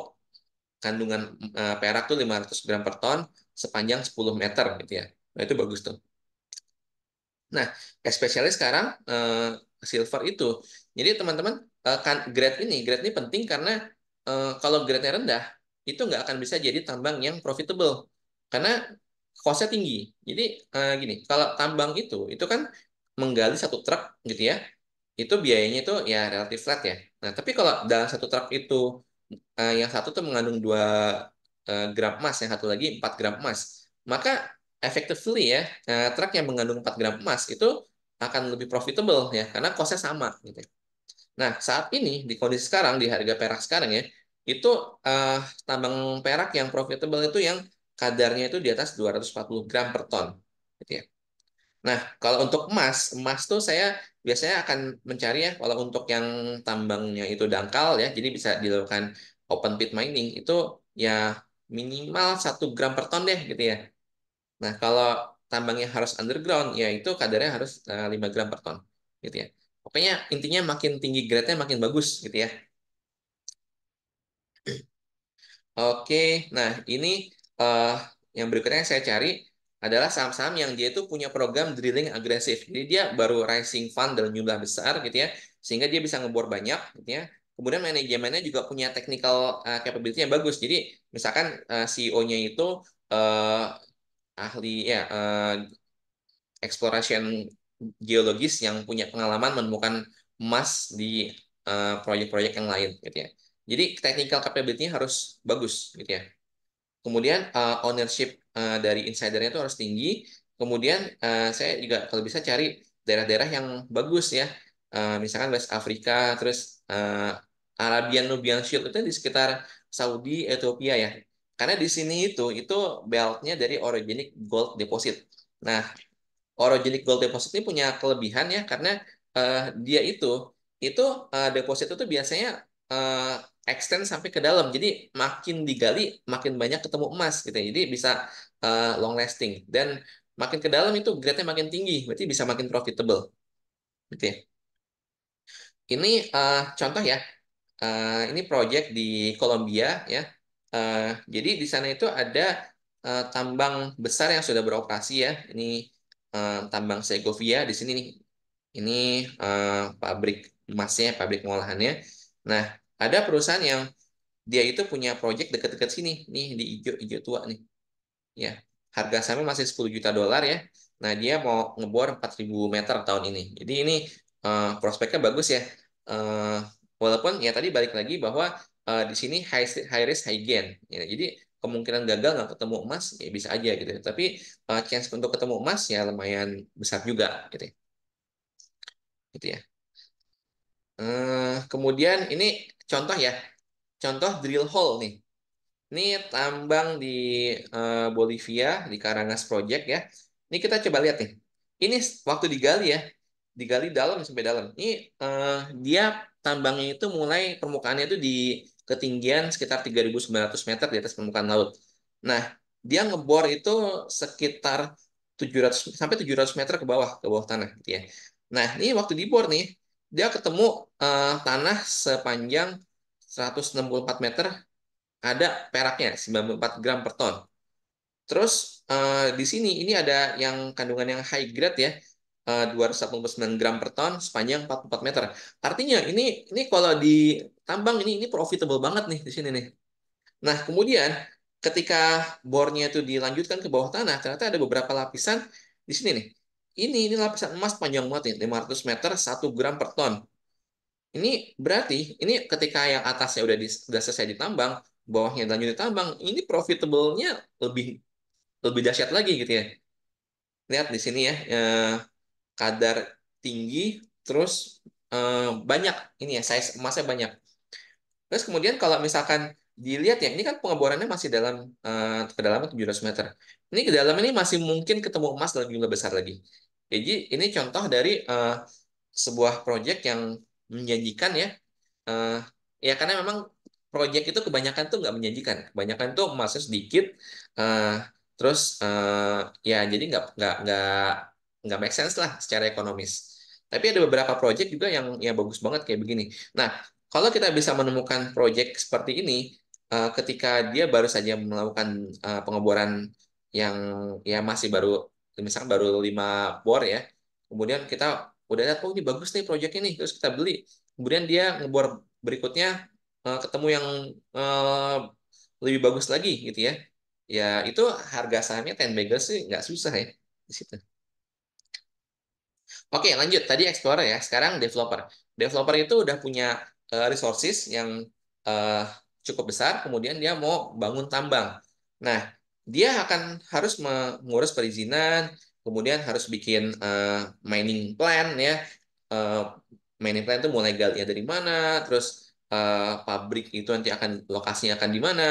kandungan perak tuh 500 gram per ton sepanjang 10 meter gitu ya. Nah, itu bagus tuh. Nah, especially sekarang silver itu. Jadi teman-teman kan grade ini penting karena kalau grade-nya rendah itu nggak akan bisa jadi tambang yang profitable karena cost-nya tinggi. Jadi gini, kalau tambang itu kan menggali satu truk gitu ya, itu biayanya itu ya relatif flat ya. Nah, tapi kalau dalam satu truk itu yang satu tuh mengandung 2 gram emas, yang satu lagi 4 gram emas. Maka effectively ya, truk yang mengandung 4 gram emas itu akan lebih profitable ya, karena cost-nya sama gitu. Nah, saat ini di kondisi sekarang, di harga perak sekarang ya, itu eh, tambang perak yang profitable itu yang kadarnya itu di atas 240 gram per ton. Gitu ya. Nah, kalau untuk emas, emas tuh saya biasanya akan mencari ya, kalau untuk yang tambangnya itu dangkal ya, jadi bisa dilakukan open pit mining, itu ya minimal 1 gram per ton deh gitu ya. Nah, kalau tambangnya harus underground, ya itu kadarnya harus 5 gram per ton gitu ya. Pokoknya intinya makin tinggi grade-nya makin bagus gitu ya. Oke, nah ini eh, yang berikutnya yang saya cari adalah saham-saham yang dia itu punya program drilling agresif. Jadi dia baru raising fund dalam jumlah besar gitu ya, sehingga dia bisa ngebor banyak gitu ya. Kemudian manajemennya juga punya technical capability yang bagus. Jadi misalkan CEO-nya itu eh, ahli ya exploration geologis yang punya pengalaman menemukan emas di proyek-proyek yang lain gitu ya. Jadi technical capability-nya harus bagus gitu ya. Kemudian ownership dari insidernya itu harus tinggi. Kemudian saya juga kalau bisa cari daerah-daerah yang bagus ya. Misalkan West Afrika, terus Arabian Nubian Shield itu di sekitar Saudi, Ethiopia ya. Karena di sini itu beltnya dari orogenic gold deposit. Nah, orogenic gold deposit ini punya kelebihan ya karena dia itu deposit itu biasanya eh, extend sampai ke dalam. Jadi makin digali makin banyak ketemu emas gitu ya. Jadi bisa long lasting dan makin ke dalam itu grade-nya makin tinggi, berarti bisa makin profitable gitu ya. Ini contoh ya. Ini project di Kolombia ya. Jadi di sana itu ada tambang besar yang sudah beroperasi ya. Ini tambang Segovia di sini nih. Ini pabrik emasnya, pabrik pengolahannya. Nah, ada perusahaan yang dia itu punya project dekat-dekat sini, nih di hijau tua nih. Ya, harga sahamnya masih 10 juta dolar ya. Nah, dia mau ngebor 4.000 meter tahun ini. Jadi ini prospeknya bagus ya. Eh, Walaupun ya tadi balik lagi bahwa di sini high risk high gain. Ya, jadi kemungkinan gagal nggak ketemu emas ya bisa aja gitu ya. Tapi chance untuk ketemu emas ya lumayan besar juga gitu ya. Gitu ya. Kemudian ini contoh ya, contoh drill hole nih. Ini tambang di Bolivia, di Karangas Project ya. Ini kita coba lihat nih. Ini waktu digali ya, digali dalam sampai dalam. Ini dia tambangnya itu mulai permukaannya itu di ketinggian sekitar 3.900 meter di atas permukaan laut. Nah, dia ngebor itu sekitar 700 sampai 700 meter ke bawah tanah gitu ya. Nah, ini waktu dibor nih, dia ketemu tanah sepanjang 164 meter ada peraknya 94 gram per ton. Terus di sini ini ada yang kandungan yang high grade ya 289 gram per ton sepanjang 44 meter. Artinya ini kalau ditambang ini profitable banget nih di sini nih. Nah, kemudian ketika bornya itu dilanjutkan ke bawah tanah, ternyata ada beberapa lapisan di sini nih. Ini lapisan emas panjang banget nih, 500 meter 1 gram per ton. Ini berarti ini ketika yang atasnya udah selesai ditambang, bawahnya lanjut ditambang, ini profitable-nya lebih lebih dahsyat lagi gitu ya. Lihat di sini ya, kadar tinggi, terus banyak ini ya, size emasnya banyak. Terus kemudian kalau misalkan dilihat ya, ini kan pengeborannya masih dalam kedalaman 700 meter. Ini ke dalam ini masih mungkin ketemu emas dalam jumlah besar lagi. Jadi ini contoh dari sebuah proyek yang menjanjikan ya. Eh, ya karena memang proyek itu kebanyakan tuh nggak menjanjikan. Kebanyakan tuh emasnya sedikit. eh, terus ya jadi nggak make sense lah secara ekonomis. Tapi ada beberapa proyek juga yang bagus banget kayak begini. Nah, kalau kita bisa menemukan proyek seperti ini, ketika dia baru saja melakukan pengeboran yang ya masih baru, misalkan baru 5 bor ya, kemudian kita udah lihat, oh ini bagus nih proyek ini, terus kita beli. Kemudian dia ngebor berikutnya ketemu yang eh, lebih bagus lagi gitu ya. Ya itu harga sahamnya 10 bagel sih nggak susah ya di situ. Oke, lanjut. Tadi explorer ya, sekarang developer. Developer itu udah punya resources yang eh, cukup besar, kemudian dia mau bangun tambang. Nah, dia akan harus mengurus perizinan, kemudian harus bikin mining plan ya. Eh, Mining plan itu mau legalnya dari mana, terus pabrik itu nanti akan lokasinya akan di mana,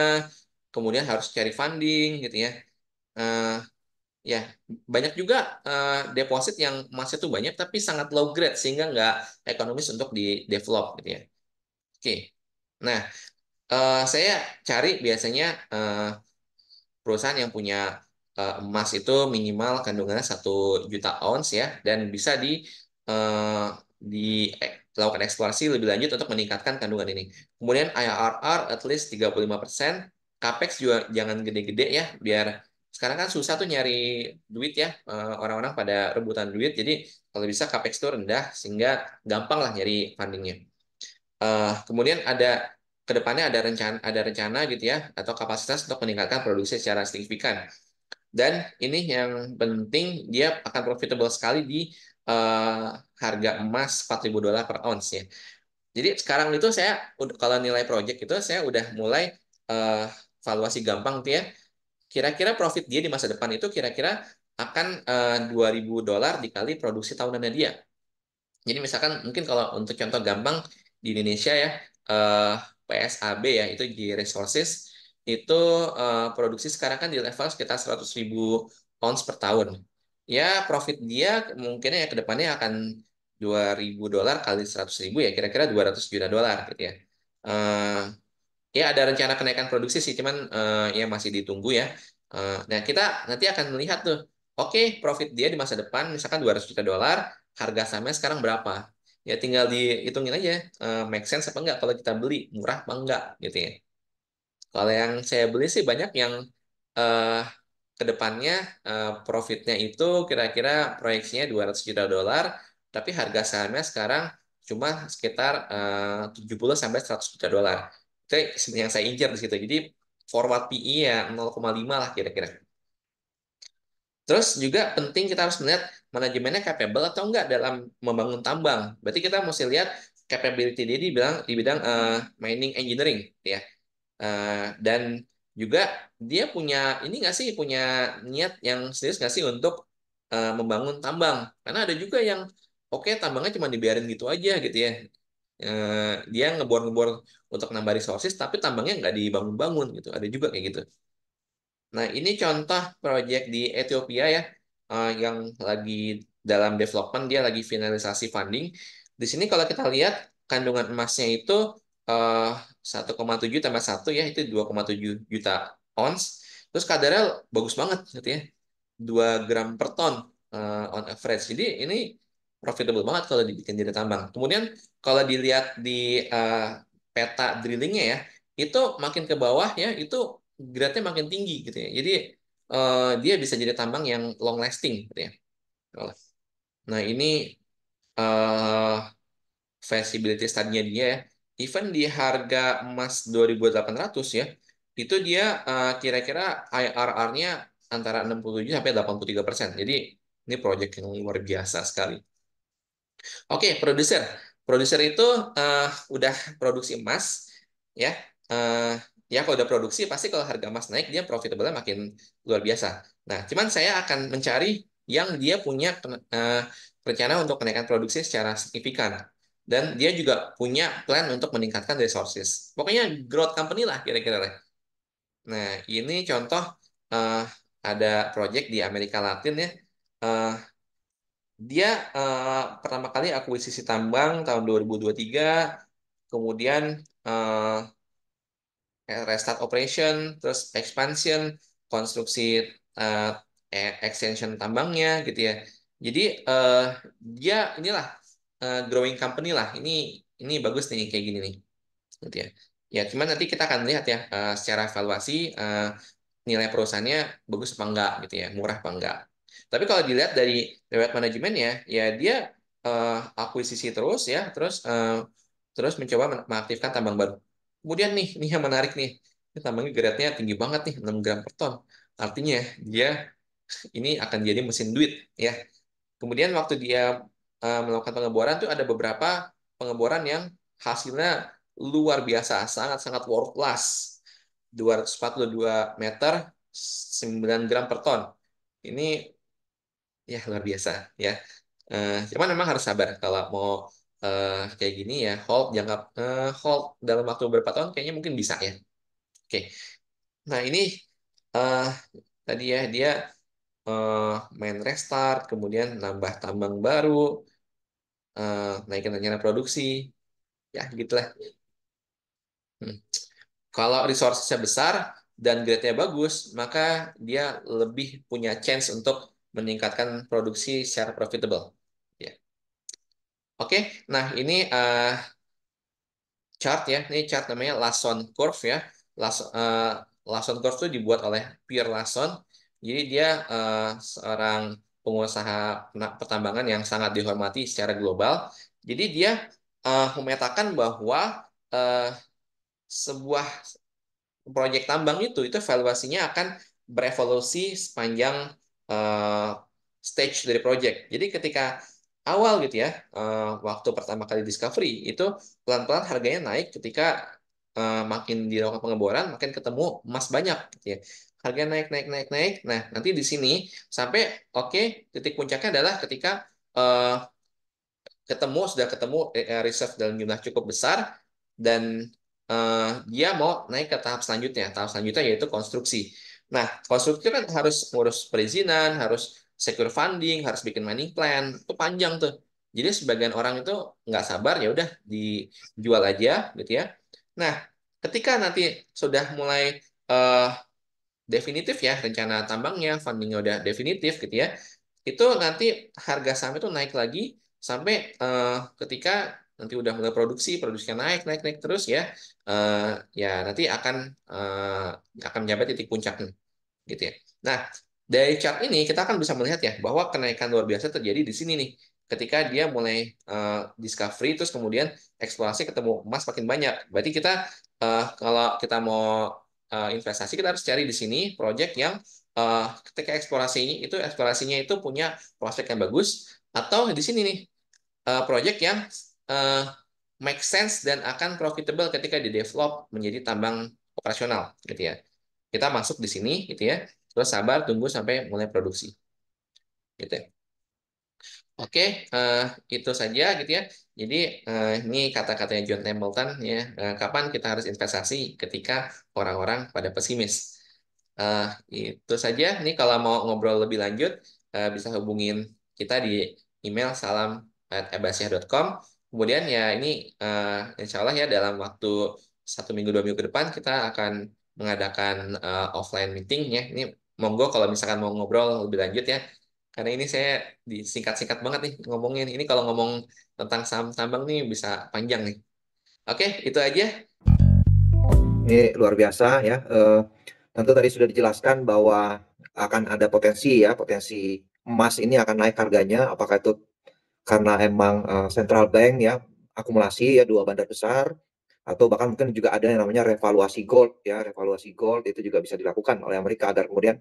kemudian harus cari funding gitu ya. Eh, Ya, banyak juga deposit yang emasnya tuh banyak tapi sangat low grade sehingga nggak ekonomis untuk di develop gitu ya. Oke, nah saya cari biasanya perusahaan yang punya emas itu minimal kandungannya 1 juta ounce ya dan bisa dilakukan eksplorasi lebih lanjut untuk meningkatkan kandungan ini. Kemudian IRR at least 35%, capex juga jangan gede-gede ya biar sekarang kan susah tuh nyari duit ya, orang-orang pada rebutan duit. Jadi kalau bisa capex itu rendah sehingga gampang lah nyari fundingnya. Kemudian kedepannya ada rencana gitu ya atau kapasitas untuk meningkatkan produksi secara signifikan. Dan ini yang penting dia akan profitable sekali di eh, harga emas $4.000 per ounce ya. Jadi sekarang itu saya kalau nilai project itu saya udah mulai eh, valuasi gampang tuh ya. Kira-kira profit dia di masa depan itu kira-kira akan $2.000 dikali produksi tahunannya dia. Jadi misalkan mungkin kalau untuk contoh gampang di Indonesia ya, eh, PSAB ya, itu di Resources, itu produksi sekarang kan di level sekitar 100.000 ounce per tahun. Ya, profit dia mungkinnya ya ke depannya akan $2.000 kali 100.000 ya, kira-kira $200 juta gitu ya. Eh, Ya, ada rencana kenaikan produksi sih, cuman ya masih ditunggu ya. Nah, kita nanti akan melihat tuh, oke, profit dia di masa depan, misalkan $200 juta, harga sahamnya sekarang berapa? Ya tinggal dihitungin aja, make sense apa enggak kalau kita beli, murah apa enggak, gitu ya. Kalau yang saya beli sih banyak yang eh, ke depannya profitnya itu kira-kira proyeksinya $200 juta, tapi harga sahamnya sekarang cuma sekitar 70 sampai $100 juta. Itu yang saya incer di situ. Jadi forward PE ya 0,5 lah kira-kira. Terus juga penting kita harus melihat manajemennya capable atau enggak dalam membangun tambang. Berarti kita mesti lihat capability dia di bidang mining engineering ya. Dan juga dia punya ini nggak sih punya niat yang serius nggak sih untuk membangun tambang? Karena ada juga yang oke tambangnya cuma dibiarin gitu aja gitu ya. Dia ngebor-ngebor untuk nambah resources tapi tambangnya nggak dibangun-bangun gitu. Ada juga kayak gitu. Nah, ini contoh proyek di Ethiopia ya, yang lagi dalam development, dia lagi finalisasi funding. Di sini kalau kita lihat kandungan emasnya itu eh, 1,7 tambah 1 ya, itu 2,7 juta ounce. Terus kadarnya bagus banget gitu ya, 2 gram per ton on average. Jadi ini profitable banget kalau dibikin jadi tambang. Kemudian kalau dilihat di eh, peta drillingnya ya, itu makin ke bawah ya, itu grade-nya makin tinggi gitu ya. Jadi dia bisa jadi tambang yang long lasting gitu ya. Nah, ini eh feasibility study-nya dia ya. Even di harga emas 2.800 ya, itu dia kira-kira IRR-nya antara 67 sampai 83%. Jadi ini proyek yang luar biasa sekali. Oke, produser. Produser itu udah produksi emas ya. Eh, ya kalau udah produksi pasti kalau harga emas naik dia profitable makin luar biasa. Nah, cuman saya akan mencari yang dia punya rencana untuk menaikkan produksi secara signifikan dan dia juga punya plan untuk meningkatkan resources. Pokoknya growth company lah kira-kira. Nah, ini contoh eh, ada project di Amerika Latin ya. Eh, dia pertama kali akuisisi tambang tahun 2023, kemudian eh, restart operation, terus expansion, konstruksi eh, extension tambangnya gitu ya. Jadi dia inilah growing company lah. Ini bagus nih kayak gini nih, gitu ya. Ya, cuman nanti kita akan lihat ya secara evaluasi nilai perusahaannya bagus apa enggak gitu ya, murah apa enggak. Tapi kalau dilihat dari riwayat manajemennya, ya dia akuisisi terus ya, terus mencoba mengaktifkan tambang baru. Kemudian nih yang menarik nih, ini tambangnya grade-nya tinggi banget nih, 6 gram per ton. Artinya dia ini akan jadi mesin duit ya. Kemudian waktu dia melakukan pengeboran tuh ada beberapa pengeboran yang hasilnya luar biasa, sangat-sangat world class. 242 meter, 9 gram per ton. Ini ya luar biasa ya. Cuman memang harus sabar kalau mau kayak gini ya hold dalam waktu beberapa tahun kayaknya mungkin bisa ya. Oke. Nah, ini eh, tadi ya dia eh, main restart, kemudian nambah tambang baru, naikin rencana produksi, ya gitulah. Hmm. Kalau resource-nya besar dan grade-nya bagus, maka dia lebih punya chance untuk meningkatkan produksi secara profitable. Ya. Oke, nah ini chart ya, ini chart namanya Lassonde Curve ya. Lassonde Curve itu dibuat oleh Pierre Lasson. Jadi dia seorang pengusaha pertambangan yang sangat dihormati secara global. Jadi dia memetakan bahwa eh, sebuah proyek tambang itu valuasinya akan berevolusi sepanjang eh, stage dari proyek. Jadi ketika awal gitu ya, waktu pertama kali discovery itu pelan-pelan harganya naik ketika makin dilakukan pengeboran, makin ketemu emas banyak gitu ya. Harganya naik, naik, naik, naik. Nah, nanti di sini sampai oke, titik puncaknya adalah ketika eh, sudah ketemu reserve dalam jumlah cukup besar dan dia mau naik ke tahap selanjutnya. Tahap selanjutnya yaitu konstruksi. Nah, konstruksi kan harus ngurus perizinan, harus secure funding, harus bikin mining plan, itu panjang tuh. Jadi sebagian orang itu nggak sabar ya udah dijual aja gitu ya. Nah, ketika nanti sudah mulai eh, definitif ya rencana tambangnya, fundingnya udah definitif gitu ya, itu nanti harga saham itu naik lagi sampai ketika nanti udah mulai produksinya naik, naik, naik terus ya, eh, ya nanti akan mencapai titik puncaknya gitu ya. Nah, dari chart ini kita akan bisa melihat ya bahwa kenaikan luar biasa terjadi di sini nih. Ketika dia mulai discovery terus kemudian eksplorasi ketemu emas makin banyak. Berarti kita kalau kita mau investasi kita harus cari di sini project yang ketika eksplorasinya itu punya prospek yang bagus atau di sini nih project yang uh, make sense dan akan profitable ketika di develop menjadi tambang operasional gitu ya. Kita masuk di sini gitu ya. Terus sabar tunggu sampai mulai produksi gitu ya. Oke, eh, itu saja gitu ya. Jadi ini kata-katanya John Templeton ya. Kapan kita harus investasi ketika orang-orang pada pesimis. Eh, itu saja. Ini kalau mau ngobrol lebih lanjut bisa hubungin kita di email salam@abasyah.com. Kemudian ya ini insya Allah ya dalam waktu 1 minggu 2 minggu ke depan kita akan mengadakan offline meeting ya. Ini monggo kalau misalkan mau ngobrol lebih lanjut ya. Karena ini saya disingkat-singkat banget nih ngomongin. Ini kalau ngomong tentang saham tambang nih bisa panjang nih. Oke, itu aja. Ini luar biasa ya. Tentu tadi sudah dijelaskan bahwa akan ada potensi ya, potensi emas ini akan naik harganya. Apakah itu karena emang central bank ya akumulasi ya dua bandar besar, atau bahkan mungkin juga ada yang namanya revaluasi gold ya, revaluasi gold itu juga bisa dilakukan oleh Amerika agar kemudian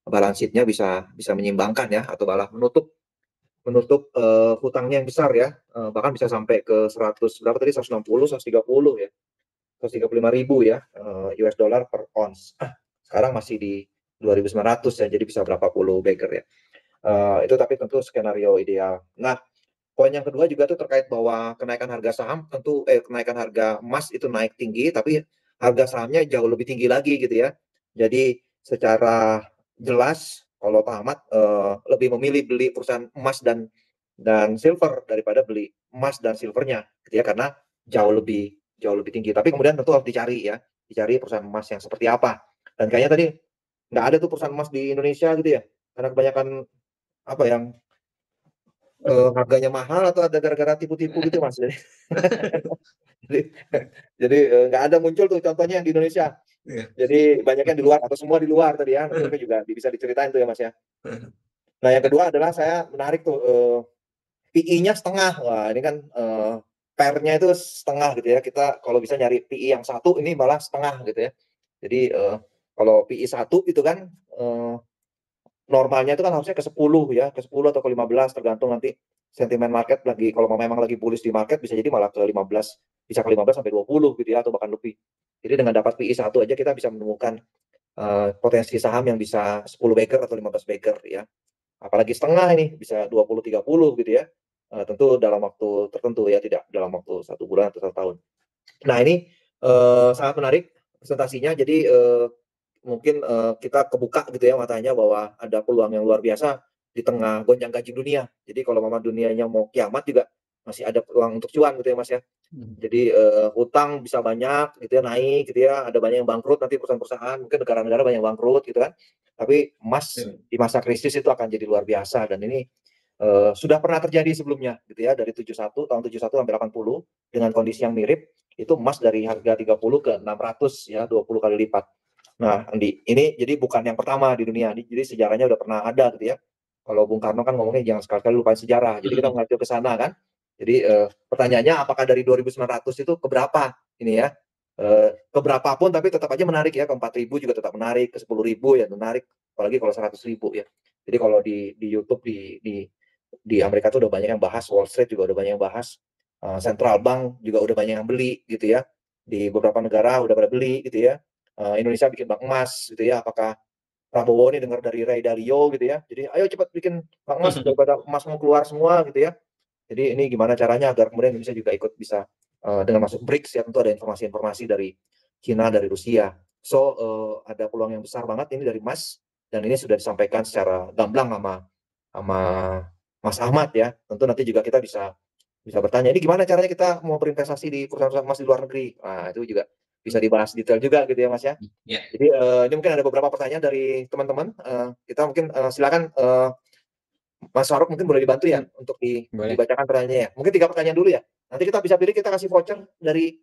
balance sheet-nya bisa bisa menyimbangkan ya, atau malah menutup menutup hutangnya yang besar ya, bahkan bisa sampai ke 100 berapa tadi 160 130 ya. 135.000 ya, US dollar per ons. Sekarang masih di 2.900 ya, jadi bisa berapa puluh bagger ya. Itu tapi tentu skenario ideal. Nah, poin yang kedua juga tuh terkait bahwa kenaikan harga saham tentu kenaikan harga emas itu naik tinggi, tapi harga sahamnya jauh lebih tinggi lagi gitu ya. Jadi secara jelas kalau Pak Ahmad lebih memilih beli perusahaan emas dan silver daripada beli emas dan silvernya gitu ya, karena jauh lebih tinggi. Tapi kemudian tentu harus dicari ya, dicari perusahaan emas yang seperti apa. Dan kayaknya tadi nggak ada tuh perusahaan emas di Indonesia gitu ya, karena kebanyakan apa yang harganya mahal atau ada gara-gara tipu-tipu gitu Mas. Jadi jadi nggak ada muncul tuh contohnya yang di Indonesia. Iya. Jadi banyaknya di luar atau semua di luar tadi ya. Nanti mungkin juga bisa diceritain tuh ya Mas ya. Nah yang kedua adalah saya menarik tuh PI-nya setengah. Wah ini kan pair-nya itu setengah gitu ya. Kita kalau bisa nyari PI yang satu ini malah setengah gitu ya. Jadi kalau PI satu itu kan normalnya itu kan harusnya ke 10 ya, ke 10 atau ke 15 tergantung nanti sentimen market lagi kalau memang lagi bullish di market bisa jadi malah ke 15, bisa ke 15 sampai 20 gitu ya atau bahkan lebih. Jadi dengan dapat PI 1 aja kita bisa menemukan potensi saham yang bisa 10 bagger atau 15 bagger ya. Apalagi setengah ini bisa 20 30 gitu ya. Tentu dalam waktu tertentu ya, tidak dalam waktu 1 bulan atau 1 tahun. Nah ini sangat menarik presentasinya. Jadi mungkin kita kebuka gitu ya matanya bahwa ada peluang yang luar biasa di tengah gonjang-ganjing dunia. Jadi kalau memang dunianya mau kiamat juga masih ada peluang untuk cuan gitu ya Mas ya. Jadi hutang bisa banyak gitu ya naik gitu ya, ada banyak yang bangkrut nanti perusahaan-perusahaan, mungkin negara-negara banyak yang bangkrut gitu kan. Tapi emas di masa krisis itu akan jadi luar biasa dan ini sudah pernah terjadi sebelumnya gitu ya dari 71 tahun 71 sampai 80 dengan kondisi yang mirip itu emas dari harga 30 ke 600 ya 20 kali lipat. Nah, Andi, ini jadi bukan yang pertama di dunia. Jadi sejarahnya udah pernah ada gitu ya. Kalau Bung Karno kan ngomongnya jangan sekali-kali lupain sejarah. Jadi kita mengacu ke sana kan. Jadi pertanyaannya apakah dari 2.900 itu ke berapa ini ya? Ke berapa pun tapi tetap aja menarik ya. Ke 4.000 juga tetap menarik, ke 10.000 ya menarik. Apalagi kalau 100.000 ya. Jadi kalau di YouTube di Amerika tuh udah banyak yang bahas, Wall Street juga udah banyak yang bahas, Central Bank juga udah banyak yang beli gitu ya. Di beberapa negara udah pada beli gitu ya. Indonesia bikin bank emas gitu ya. Apakah Prabowo ini dengar dari Ray Dalio gitu ya. Jadi ayo cepat bikin bank emas daripada emas mau keluar semua gitu ya. Jadi ini gimana caranya agar kemudian Indonesia juga ikut bisa dengan masuk BRICS ya tentu ada informasi-informasi dari Cina, dari Rusia. So ada peluang yang besar banget ini dari emas dan ini sudah disampaikan secara gamblang sama Mas Ahmad ya. Tentu nanti juga kita bisa bisa bertanya, ini gimana caranya kita mau berinvestasi di perusahaan-perusahaan emas di luar negeri? Nah, itu juga bisa dibahas detail juga gitu ya, Mas ya. Ya, Jadi ini mungkin ada beberapa pertanyaan dari teman-teman. Kita mungkin silakan Mas Faruk mungkin boleh dibantu ya untuk Boleh. dibacakan pertanyaannya ya. Mungkin 3 pertanyaan dulu ya. Nanti kita bisa pilih kita kasih voucher dari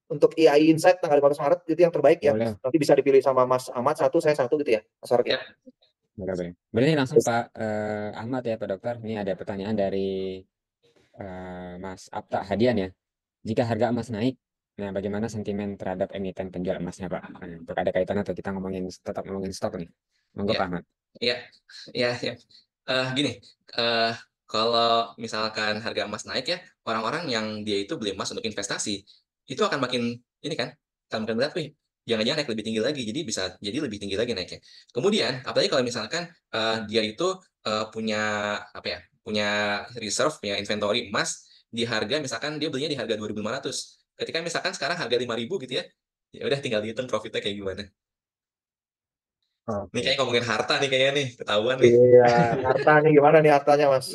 untuk EI Insight tanggal 15 Maret itu yang terbaik ya. Boleh. Nanti bisa dipilih sama Mas Ahmad satu, saya satu gitu ya. Mas Faruk ya. ya, Boleh. Boleh nih langsung Pak Ahmad ya Pak Dokter. Ini ada pertanyaan dari Mas Apta Hadian ya. Jika harga emas naik, nah bagaimana sentimen terhadap emiten penjual emasnya Pak? Nah, untuk ada kaitan atau kita tetap ngomongin stok nih. Monggo ya, Pak Ahmad. ya, ya, ya. Gini, eh, kalau misalkan harga emas naik ya, orang-orang yang dia itu beli emas untuk investasi, itu akan makin ini kan, akan makin berat, wih. Jangan-jangan naik lebih tinggi lagi, jadi bisa jadi lebih tinggi lagi naiknya. Kemudian, apalagi kalau misalkan dia itu punya apa ya, punya reserve, punya inventory emas di harga misalkan dia belinya di harga 2.500. Ketika misalkan sekarang harga 5.000 gitu ya, ya udah tinggal dihitung profitnya kayak gimana. Ini Oke. kayak ngomongin harta nih kayaknya nih, ketahuan nih. Iya, harta nih gimana nih hartanya Mas?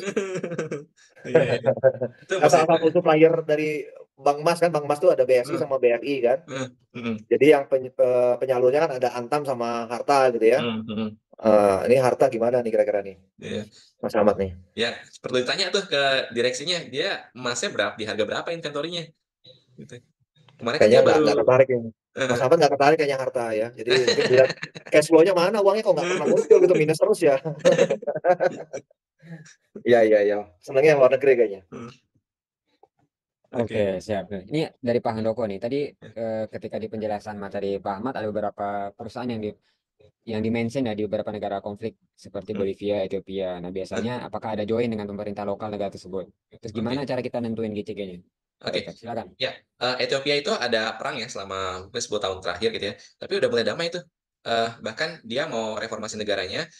Iya, iya. Itu Kan mesti. salah satu supplier dari Bank Emas kan, Bank Emas tuh ada BSI Heeh, sama BRI kan. heeh, mhm, Jadi yang penyalurnya kan ada Antam sama Harta gitu ya. mhm, mhm. Ini Harta gimana nih kira-kira nih, Iya. Mas Ahmad nih? Ya, perlu ditanya tuh ke direksinya, dia emasnya di harga berapa inventorinya, gitu. Kemarin kan Kayaknya dia baru nggak tertarik ini. Mas heeh. Ahmad nggak tertarik kayaknya Harta ya. Jadi mungkin dilihat cash flow-nya mana, uangnya kok nggak pernah muncul gitu, minus terus ya. Iya iya iya. Senangnya yang luar negeri kayaknya. Oke, Oke. siap. Nah, ini dari Pak Handoko nih. Tadi ketika di penjelasan materi Pak Ahmad ada beberapa perusahaan yang di-mention ya di beberapa negara konflik seperti Mmm, Bolivia, Ethiopia. Nah, eh, biasanya apakah ada join dengan pemerintah lokal negara tersebut? Terus gimana oke. cara kita nentuin GCG-nya? Pak Oke. Dokter? Silakan. Ya, Ethiopia itu ada perang ya selama mungkin 10 tahun terakhir gitu ya. Tapi udah mulai damai tuh. Bahkan dia mau reformasi negaranya,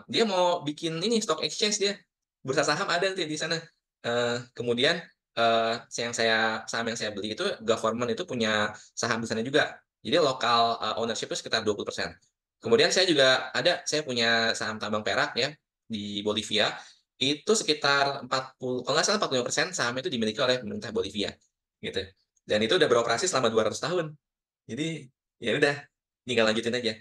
dia mau bikin ini stock exchange dia. Bursa saham ada nanti di sana. Kemudian saham yang saya beli itu government itu punya saham di sana juga. Jadi lokal ownership itu sekitar 20%. Kemudian saya punya saham tambang perak ya di Bolivia. Itu sekitar 40, kalau nggak salah 45% saham itu dimiliki oleh pemerintah Bolivia gitu. Dan itu udah beroperasi selama 200 tahun. Jadi ya udah tinggal lanjutin aja.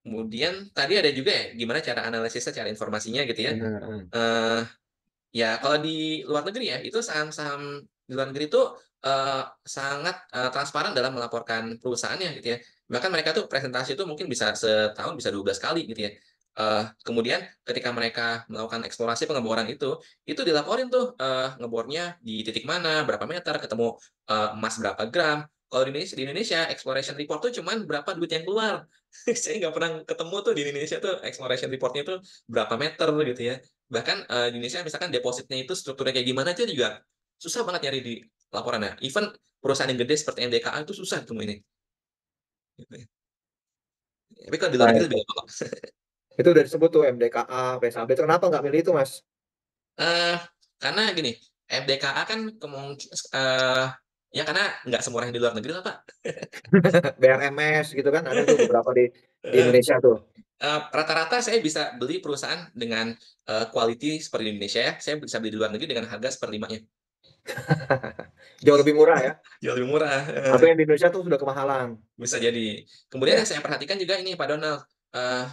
Kemudian tadi ada juga ya gimana cara analisisnya, cara informasinya gitu ya. Benar. Eh Ya, kalau di luar negeri ya, itu saham-saham di luar negeri itu sangat transparan dalam melaporkan perusahaannya gitu ya. Bahkan mereka tuh presentasi itu mungkin bisa setahun bisa 12 kali gitu ya. Kemudian ketika mereka melakukan eksplorasi pengeboran itu dilaporin tuh ngebornya di titik mana, berapa meter, ketemu emas berapa gram. Kalau di Indonesia exploration report tuh cuman berapa duit yang keluar. Saya nggak pernah ketemu tuh di Indonesia tuh exploration reportnya tuh berapa meter gitu ya. Bahkan di Indonesia misalkan depositnya itu strukturnya kayak gimana aja juga susah banget nyari di laporannya. Even perusahaan yang gede seperti MDKA itu susah ketemu ini. Gitu ya. Tapi kalau di luar Nah, negeri lebih gampang. itu udah disebut tuh MDKA, PSAB. Itu kenapa nggak milih itu, Mas? Eh, karena gini, MDKA kan ya karena nggak semua orang yang di luar negeri lah Pak. BRMS gitu kan, ada tuh beberapa di Eh, Indonesia tuh. Rata-rata saya bisa beli perusahaan dengan quality seperti di Indonesia ya. Saya bisa beli di luar negeri dengan harga seperlimanya. Jauh lebih murah ya. Jauh lebih murah. Atau yang di Indonesia tuh sudah kemahalan. Bisa jadi. Kemudian yang Ya. saya perhatikan juga ini Pak Donald,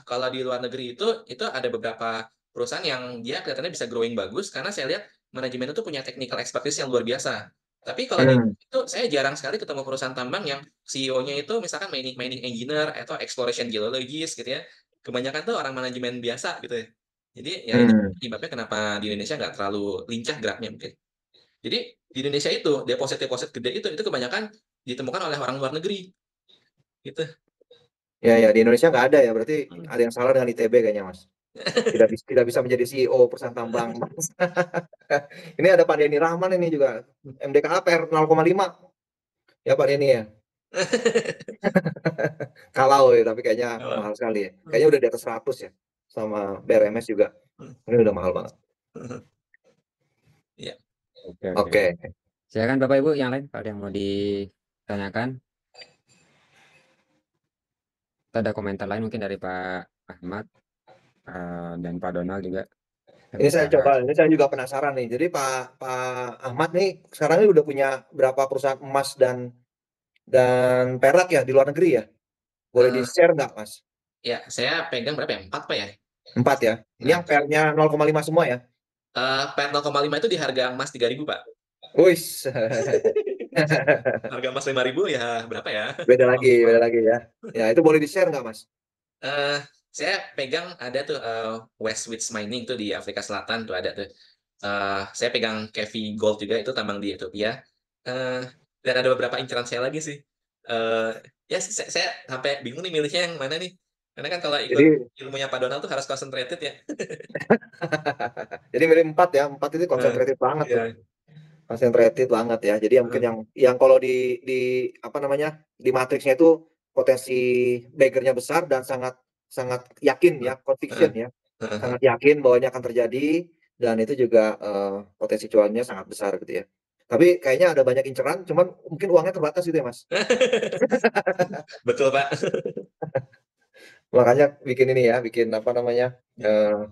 kalau di luar negeri itu ada beberapa perusahaan yang dia kelihatannya bisa growing bagus karena saya lihat manajemen itu punya technical expertise yang luar biasa. Tapi kalau di Hmm. itu saya jarang sekali ketemu perusahaan tambang yang CEO-nya itu misalkan mining mining engineer atau exploration geologist gitu ya. Kebanyakan tuh orang manajemen biasa gitu ya. Jadi ya itu Hmm. penyebabnya kenapa di Indonesia nggak terlalu lincah geraknya mungkin. Jadi di Indonesia itu deposit-deposit gede itu kebanyakan ditemukan oleh orang luar negeri gitu. Ya, ya, di Indonesia nggak ada ya. Berarti Hmm. ada yang salah dengan ITB kayaknya, Mas. Tidak bisa menjadi CEO perusahaan tambang. Ini ada Pak Denny Rahman ini juga. MDKA PR 0,5 ya Pak Denny ya. Kalau ya, tapi kayaknya Kalau mahal sekali ya. Kayaknya udah di atas 100 ya. Sama BRMS juga. Ini udah mahal banget. Iya. Oke, oke. Oke. Silakan Bapak Ibu yang lain kalau ada yang mau ditanyakan. Kita ada komentar lain mungkin dari Pak Ahmad dan Pak Donald juga. Ini saya Kita coba, ini saya juga penasaran nih. Jadi Pak Ahmad nih sekarang ini udah punya berapa perusahaan emas dan perak ya di luar negeri ya? Boleh Eh, di-share nggak, Mas? ya, saya pegang berapa ya? 4 Pak ya? 4 ya. Ini Nah, yang PR-nya 0,5 semua ya? PET 0,5 itu di harga emas 3.000 Pak. Wis. Harga emas 5.000 ya berapa ya? Beda lagi ya. Ya, itu boleh di-share nggak, Mas? Eh, saya pegang ada tuh Westwich Mining tuh di Afrika Selatan tuh ada tuh. Saya pegang Kevi Gold juga itu tambang di Ethiopia. Eh, dan ada beberapa inceran saya lagi sih. Eh, ya saya sampai bingung nih milihnya yang mana nih. Karena kan kalau ikut Jadi ilmunya Pak Donald tuh harus concentrated ya. jadi milih 4 ya. 4 itu Eh, concentrated banget tuh. iya. Concentrated banget ya. Jadi yang mungkin Eh, yang kalau di apa namanya? Di matriksnya itu potensi baggernya besar dan sangat sangat yakin ya, eh, conviction ya. eh, Sangat yakin bahwa ini akan terjadi dan itu juga potensi cuannya sangat besar gitu ya. Tapi kayaknya ada banyak inceran, cuman mungkin uangnya terbatas gitu ya, Mas. Betul, Pak. Makanya bikin ini ya, bikin apa namanya,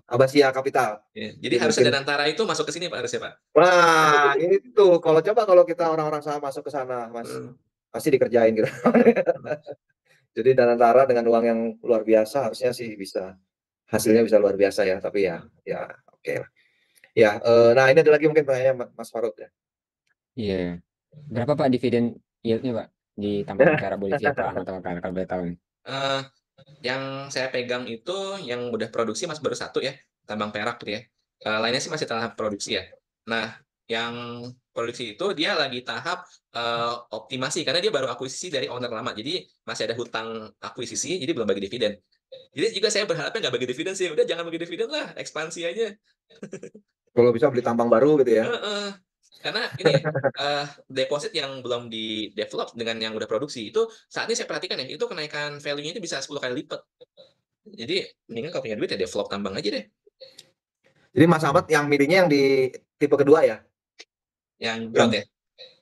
Abasia Capital. Ya, jadi Jadi harusnya mungkin Danantara itu masuk ke sini Pak harusnya Pak. wah ini tuh kalau kita orang-orang sama masuk ke sana, Mas, Hmm, pasti dikerjain gitu. hmm, Jadi Danantara dengan uang yang luar biasa harusnya sih bisa, hasilnya bisa luar biasa ya, tapi ya hmm. ya oke lah. Ya, nah ini ada lagi mungkin pertanyaan Mas Faruk ya. iya. Berapa Pak dividen yield-nya Pak di tambang perak Bolivia Pak Ahmad kalau boleh tahu nih? Eh, yang saya pegang itu yang udah produksi mas baru satu ya, tambang perak gitu ya. Lainnya sih masih tahap produksi ya. Nah, yang produksi itu dia lagi tahap optimasi karena dia baru akuisisi dari owner lama. Jadi masih ada hutang akuisisi, jadi belum bagi dividen. Jadi juga saya berharapnya nggak bagi dividen sih. Udah jangan bagi dividen lah, ekspansi aja. Kalau bisa beli tambang baru gitu ya. Heeh. Karena ini ya, deposit yang belum di-develop dengan yang udah produksi, itu saat ini saya perhatikan ya, itu kenaikan value-nya itu bisa 10 kali lipat. Jadi mendingan kalau punya duit ya develop tambang aja deh, Jadi Mas Ahmad yang milihnya yang di tipe kedua ya? yang Yang ground ya.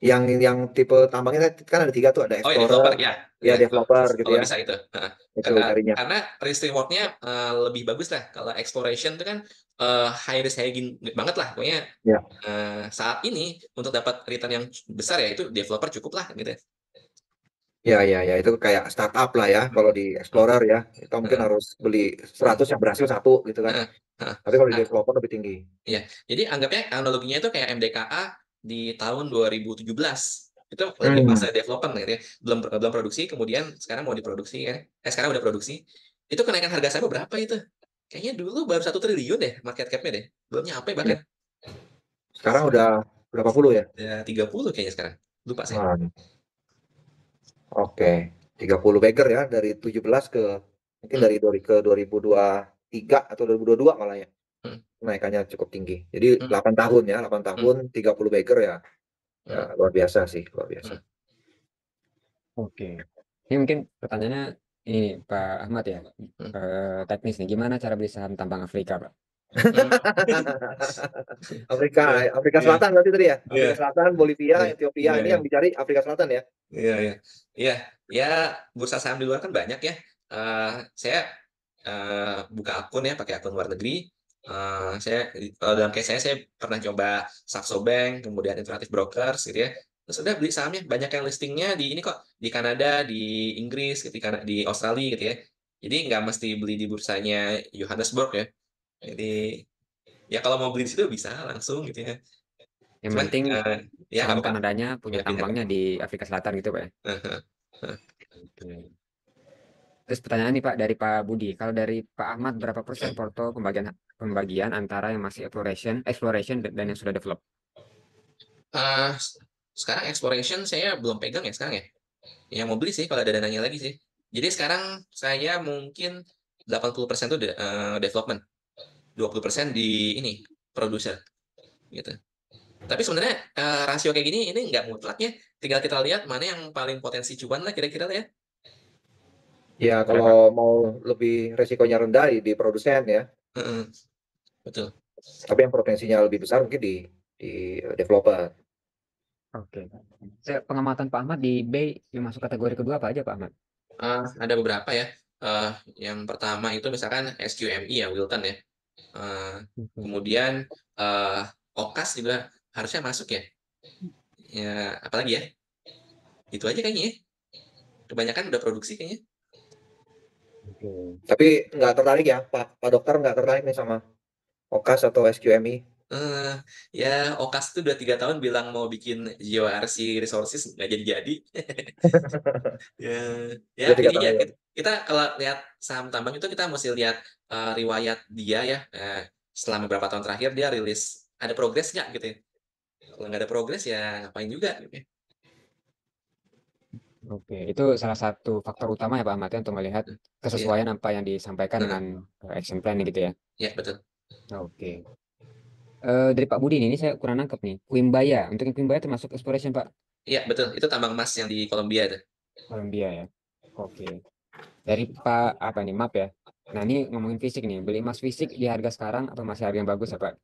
yang tipe tambangnya kan ada 3 tuh, ada Oh ya developer, explorer, ya, ya ya developer gitu kalau ya, bisa itu, heeh. itu carinya. Karena risk reward-nya, lebih bagus lah. Kalau exploration itu kan, high risk high gain banget lah. Pokoknya, Ya, saat ini untuk dapat return yang besar ya itu developer cukup lah gitu ya. ya, ya, ya, itu kayak startup lah ya. Kalau di Mhm, explorer ya, kita mungkin heeh, harus beli 100 yang berhasil satu gitu kan. heeh, heeh. Tapi kalau di Nah, developer lebih tinggi. iya. Jadi anggapnya analoginya itu kayak MDKA di tahun 2017. Itu lagi Hmm. fase development gitu ya. Belum belum produksi, kemudian sekarang mau diproduksi kan. Sekarang udah produksi. Itu kenaikan harga saham berapa itu? Kayaknya dulu baru 1 triliun deh market cap-nya deh. Belum nyampe Ya. bahkan. Sekarang udah berapa puluh ya? Udah 30 kayaknya sekarang. Lupa saya. Nah, oke. 30 bagger ya dari 17 ke mungkin Hmm, dari ke 2023 atau 2022 malah ya. hmm, Kenaikannya cukup tinggi. Jadi hmm, 8 tahun ya, 8 hmm, tahun 30 bagger ya. Ya hmm, luar biasa sih, luar biasa. hmm, Oke. Ini mungkin pertanyaannya ini Pak Ahmad ya, hmm, teknis nih. Gimana cara beli saham tambang Afrika, Pak? hmm. Afrika, Iya, Afrika iya, Selatan berarti tadi ya. iya, Afrika Selatan, Bolivia, iya, Ethiopia iya, ini iya. yang dicari Afrika Selatan ya. Iya, iya. Iya, ya bursa saham di luar kan banyak ya. Saya, buka akun ya, pakai akun luar negeri. Kalau dalam case saya pernah coba Saxo Bank, kemudian Interactive Brokers gitu ya. Terus udah beli sahamnya, banyak yang listingnya di ini kok, di Kanada, di Inggris, gitu, di Australia gitu ya. Jadi nggak mesti beli di bursanya Johannesburg ya. Jadi ya kalau mau beli di situ bisa langsung gitu ya. Yang Cuman, penting ya nggak saham apa-apa. Kanadanya Ya punya pindah ke. tambangnya di Afrika Selatan gitu, Pak ya? Heeh, heeh. Oke. Terus pertanyaan nih Pak dari Pak Budi. Kalau dari Pak Ahmad berapa persen porto pembagian antara yang masih exploration dan yang sudah develop? Eh, sekarang exploration saya belum pegang ya sekarang ya. Yang mau beli sih kalau ada dananya lagi sih. Jadi sekarang saya mungkin 80% tuh development, 20% di ini producer gitu. Tapi sebenarnya rasio kayak gini ini nggak mutlak ya. Tinggal kita lihat mana yang paling potensi cuan lah kira-kira lah ya. Ya kalau Berapa? mau lebih resikonya rendah di produsen ya. Heeh, betul. Tapi yang potensinya lebih besar mungkin di developer. Oke. Pengamatan Pak Ahmad di B yang masuk kategori kedua apa aja Pak Ahmad? Ada beberapa ya. Eh, yang pertama itu misalkan SQMI ya, Wilton ya. Eh, Oke. kemudian eh, Okas juga harusnya masuk ya. Ya, apalagi ya? Itu aja kayaknya ya. Kebanyakan udah produksi kayaknya. Oke. Tapi nggak tertarik ya, Pak Dokter nggak tertarik nih sama Okas atau SQMI. Eh, ya, Okas tuh udah 3 tahun bilang mau bikin GeoRC Resources nggak jadi-jadi. Ya, ya Udah tiga ini aja. tahun. Kita kalau lihat saham tambang itu kita mesti lihat riwayat dia ya. Selama beberapa tahun terakhir dia rilis ada progres nggak gitu ya. Kalau nggak ada progres ya ngapain juga gitu ya. Oke, itu salah satu faktor utama ya Pak Ahmad ya untuk melihat Iya, kesesuaian apa yang disampaikan dengan heeh, action plan gitu ya. iya betul. Oke. Dari Pak Budi ini saya kurang nangkep nih. Quimbaya, untuk yang Quimbaya termasuk exploration Pak Iya betul. Itu tambang emas yang di Kolombia itu. Columbia ya. Oke. Dari Pak apa nih, map ya. Nah ini ngomongin fisik nih, beli emas fisik di harga sekarang atau masih harga yang bagus ya Pak?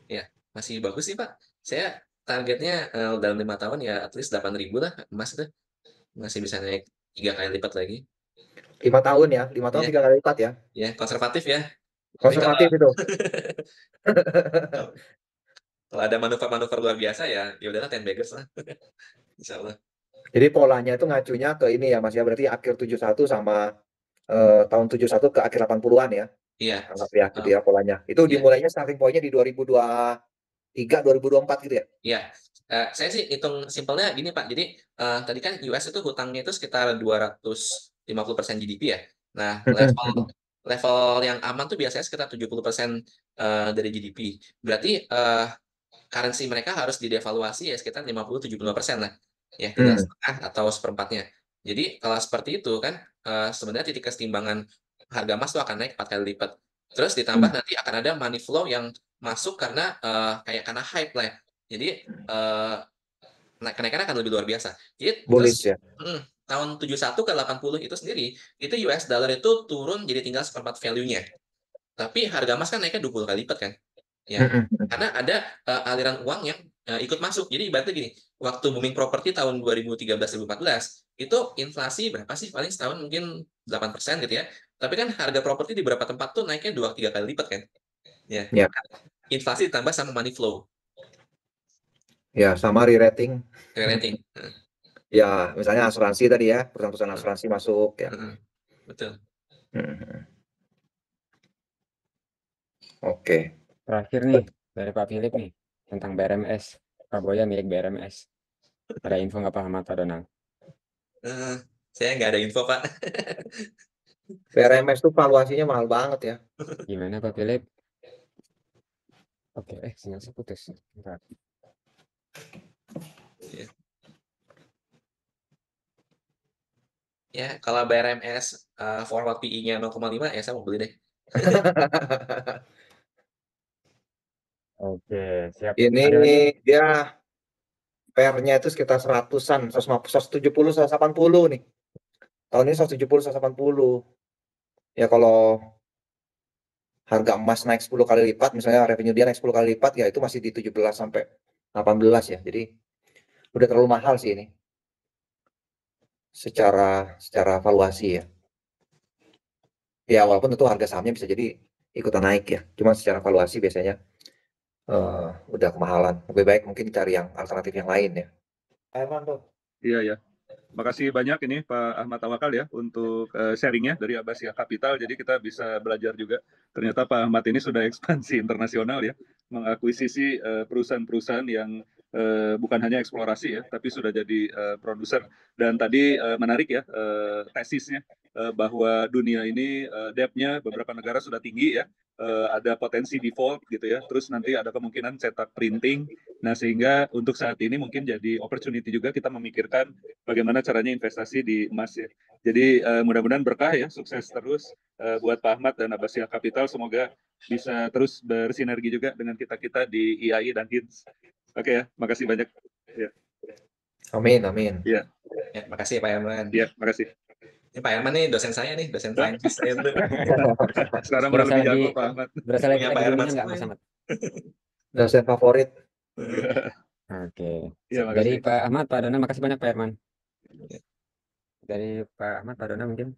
Ya, masih bagus sih Pak. Saya targetnya dalam 5 tahun ya at least 8.000 lah emas itu. Masih bisa naik 3 kali lipat lagi. 5 tahun ya, 5 tahun Iya, 3 kali lipat ya. ya konservatif ya. Tapi kalau Konservatif itu. kalau ada manuver-manuver luar biasa ya, ya udahlah 10 beggars lah. Insya Allah. Jadi polanya itu ngacunya ke ini ya Mas ya, berarti akhir 71 sama tahun 71 ke akhir 80-an ya. Iya, Anggap ya gitu eh, ya polanya. Itu iya, dimulainya starting point-nya di 2023, 2024 gitu ya. iya. Saya sih hitung simpelnya gini Pak. Jadi tadi kan US itu hutangnya itu sekitar 250% GDP ya. Nah, level level yang aman tuh biasanya sekitar 70% dari GDP. Berarti currency mereka harus didevaluasi ya sekitar 50-75% lah. Ya, tinggal Hmm. setengah atau seperempatnya. Jadi kalau seperti itu kan sebenarnya titik kesetimbangan harga emas tuh akan naik 4 kali lipat. Terus ditambah Hmm. nanti akan ada money flow yang masuk karena kayak karena hype lah ya. Jadi kenaikannya akan lebih luar biasa. Jadi Bullish ya. tahun 71 ke 80 itu sendiri, itu US dollar itu turun jadi tinggal seperempat value-nya. Tapi harga emas kan naiknya 20 kali lipat kan. Ya. Karena ada aliran uang yang ikut masuk. Jadi ibaratnya gini, waktu booming properti tahun 2013-2014, itu inflasi berapa sih? Paling setahun mungkin 8% gitu ya. Tapi kan harga properti di beberapa tempat tuh naiknya 2-3 kali lipat kan. Ya. Ya. Inflasi ditambah sama money flow, Ya, sama re-rating. rating. Ya, misalnya asuransi tadi ya, perusahaan-perusahaan asuransi masuk ya. Betul. Oke. Terakhir nih dari Pak Philip nih tentang BRMS. Praboya milik BRMS. Ada info nggak Pak Ahmad, Pak Donald? Saya nggak ada info, Pak. BRMS tuh valuasinya mahal banget ya. Gimana Pak Philip? Oke, sinyal saya putus. Bentar. Ya, kalau BRMS forward PE-nya 0,5 ya saya mau beli deh. Oke, siap. Ini Ada lagi? dia PR-nya itu sekitar 100-an, 170, 180 nih. Tahun ini 170, 180. Ya kalau harga emas naik 10 kali lipat, misalnya revenue dia naik 10 kali lipat, ya itu masih di 17 sampai 18 ya. Jadi udah terlalu mahal sih ini. Secara valuasi ya. Ya walaupun tentu harga sahamnya bisa jadi ikutan naik ya. Cuma secara valuasi biasanya udah kemahalan. Lebih baik mungkin cari yang alternatif yang lain ya. Herman tuh. Iya, ya. Makasih banyak ini Pak Ahmad Tawakal ya untuk sharingnya dari Abasia Capital. Jadi kita bisa belajar juga. Ternyata Pak Ahmad ini sudah ekspansi internasional ya, mengakuisisi perusahaan-perusahaan yang bukan hanya eksplorasi ya, tapi sudah jadi produser. Dan tadi menarik ya tesisnya bahwa dunia ini debt-nya beberapa negara sudah tinggi ya, ada potensi default gitu ya. Terus nanti ada kemungkinan cetak printing. Nah sehingga untuk saat ini mungkin jadi opportunity juga kita memikirkan bagaimana caranya investasi di emas ya. Jadi mudah-mudahan berkah ya, sukses terus buat Pak Ahmad dan Abasia Capital. Semoga bisa terus bersinergi juga dengan kita-kita di IAI dan HINS. Oke ya, makasih banyak. Ya. Amin, amin. Ya. Ya, makasih Pak Herman. Ya, makasih. Ini Pak Herman nih dosen saya nih, dosen saintis saya dulu. Sekarang udah lebih jago Pak Ahmad. Berasa lagi Punya Pak Herman dulunya nggak semua Mas ini. Ahmad? Dosen favorit. Oke. Iya, Dari makasih. Pak Ahmad, Pak Dona, makasih banyak Pak Herman. Dari Pak Ahmad, Pak Dona mungkin.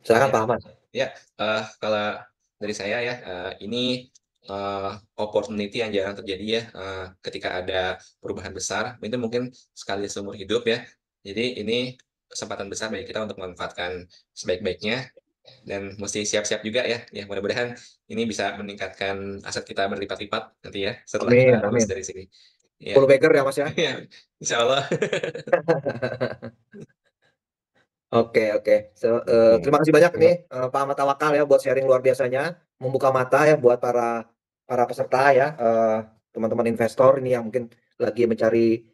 Silakan Ya. Pak Ahmad. Ya, kalau dari saya ya, ini opportunity yang jarang terjadi ya ketika ada perubahan besar. Itu mungkin sekali seumur hidup ya. Jadi ini kesempatan besar bagi kita untuk memanfaatkan sebaik-baiknya dan mesti siap-siap juga ya. Ya mudah-mudahan ini bisa meningkatkan aset kita berlipat-lipat nanti ya setelah Amin, kita lulus amin. dari sini. Ya, Full bagger ya Mas ya. ya, insya Allah. Oke, oke. Terima kasih banyak nih Pak Ahmad Tawakal ya buat sharing luar biasanya, membuka mata ya buat para peserta ya, teman-teman investor ini yang mungkin lagi mencari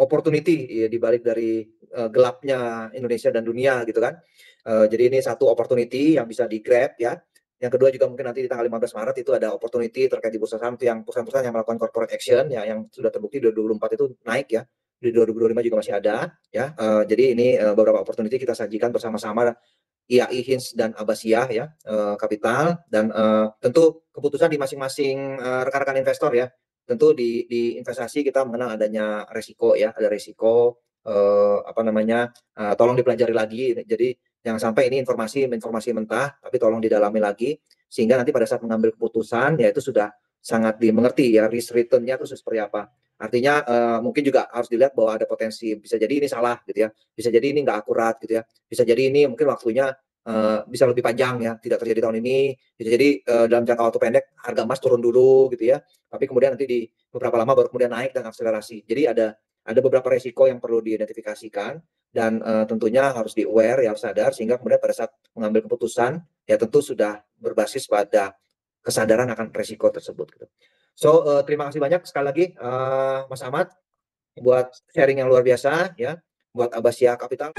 opportunity ya di balik dari gelapnya Indonesia dan dunia gitu kan. Jadi ini satu opportunity yang bisa di-grab ya. Yang kedua juga mungkin nanti di tanggal 15 Maret itu ada opportunity terkait di bursa saham itu yang perusahaan-perusahaan yang melakukan corporate action ya yang sudah terbukti 2024 itu naik ya. Di 2025 juga masih ada ya. Jadi ini beberapa opportunity kita sajikan bersama-sama IAI, HINS dan Abasia ya, Capital dan tentu keputusan di masing-masing rekan-rekan investor ya. Tentu di investasi kita mengenal adanya resiko ya, ada resiko tolong dipelajari lagi. Jadi jangan sampai ini informasi mentah, tapi tolong didalami lagi sehingga nanti pada saat mengambil keputusan ya itu sudah sangat dimengerti ya risk return-nya itu seperti apa. Artinya mungkin juga harus dilihat bahwa ada potensi bisa jadi ini salah gitu ya, bisa jadi ini nggak akurat gitu ya, bisa jadi ini mungkin waktunya bisa lebih panjang ya, tidak terjadi tahun ini, bisa jadi dalam jangka waktu pendek harga emas turun dulu gitu ya, tapi kemudian nanti di beberapa lama baru kemudian naik dan akselerasi. Jadi ada beberapa resiko yang perlu diidentifikasikan dan tentunya harus di-aware ya, harus sadar sehingga kemudian pada saat mengambil keputusan ya tentu sudah berbasis pada kesadaran akan resiko tersebut gitu. So terima kasih banyak sekali lagi Mas Ahmad buat sharing yang luar biasa ya buat Abasia Capital.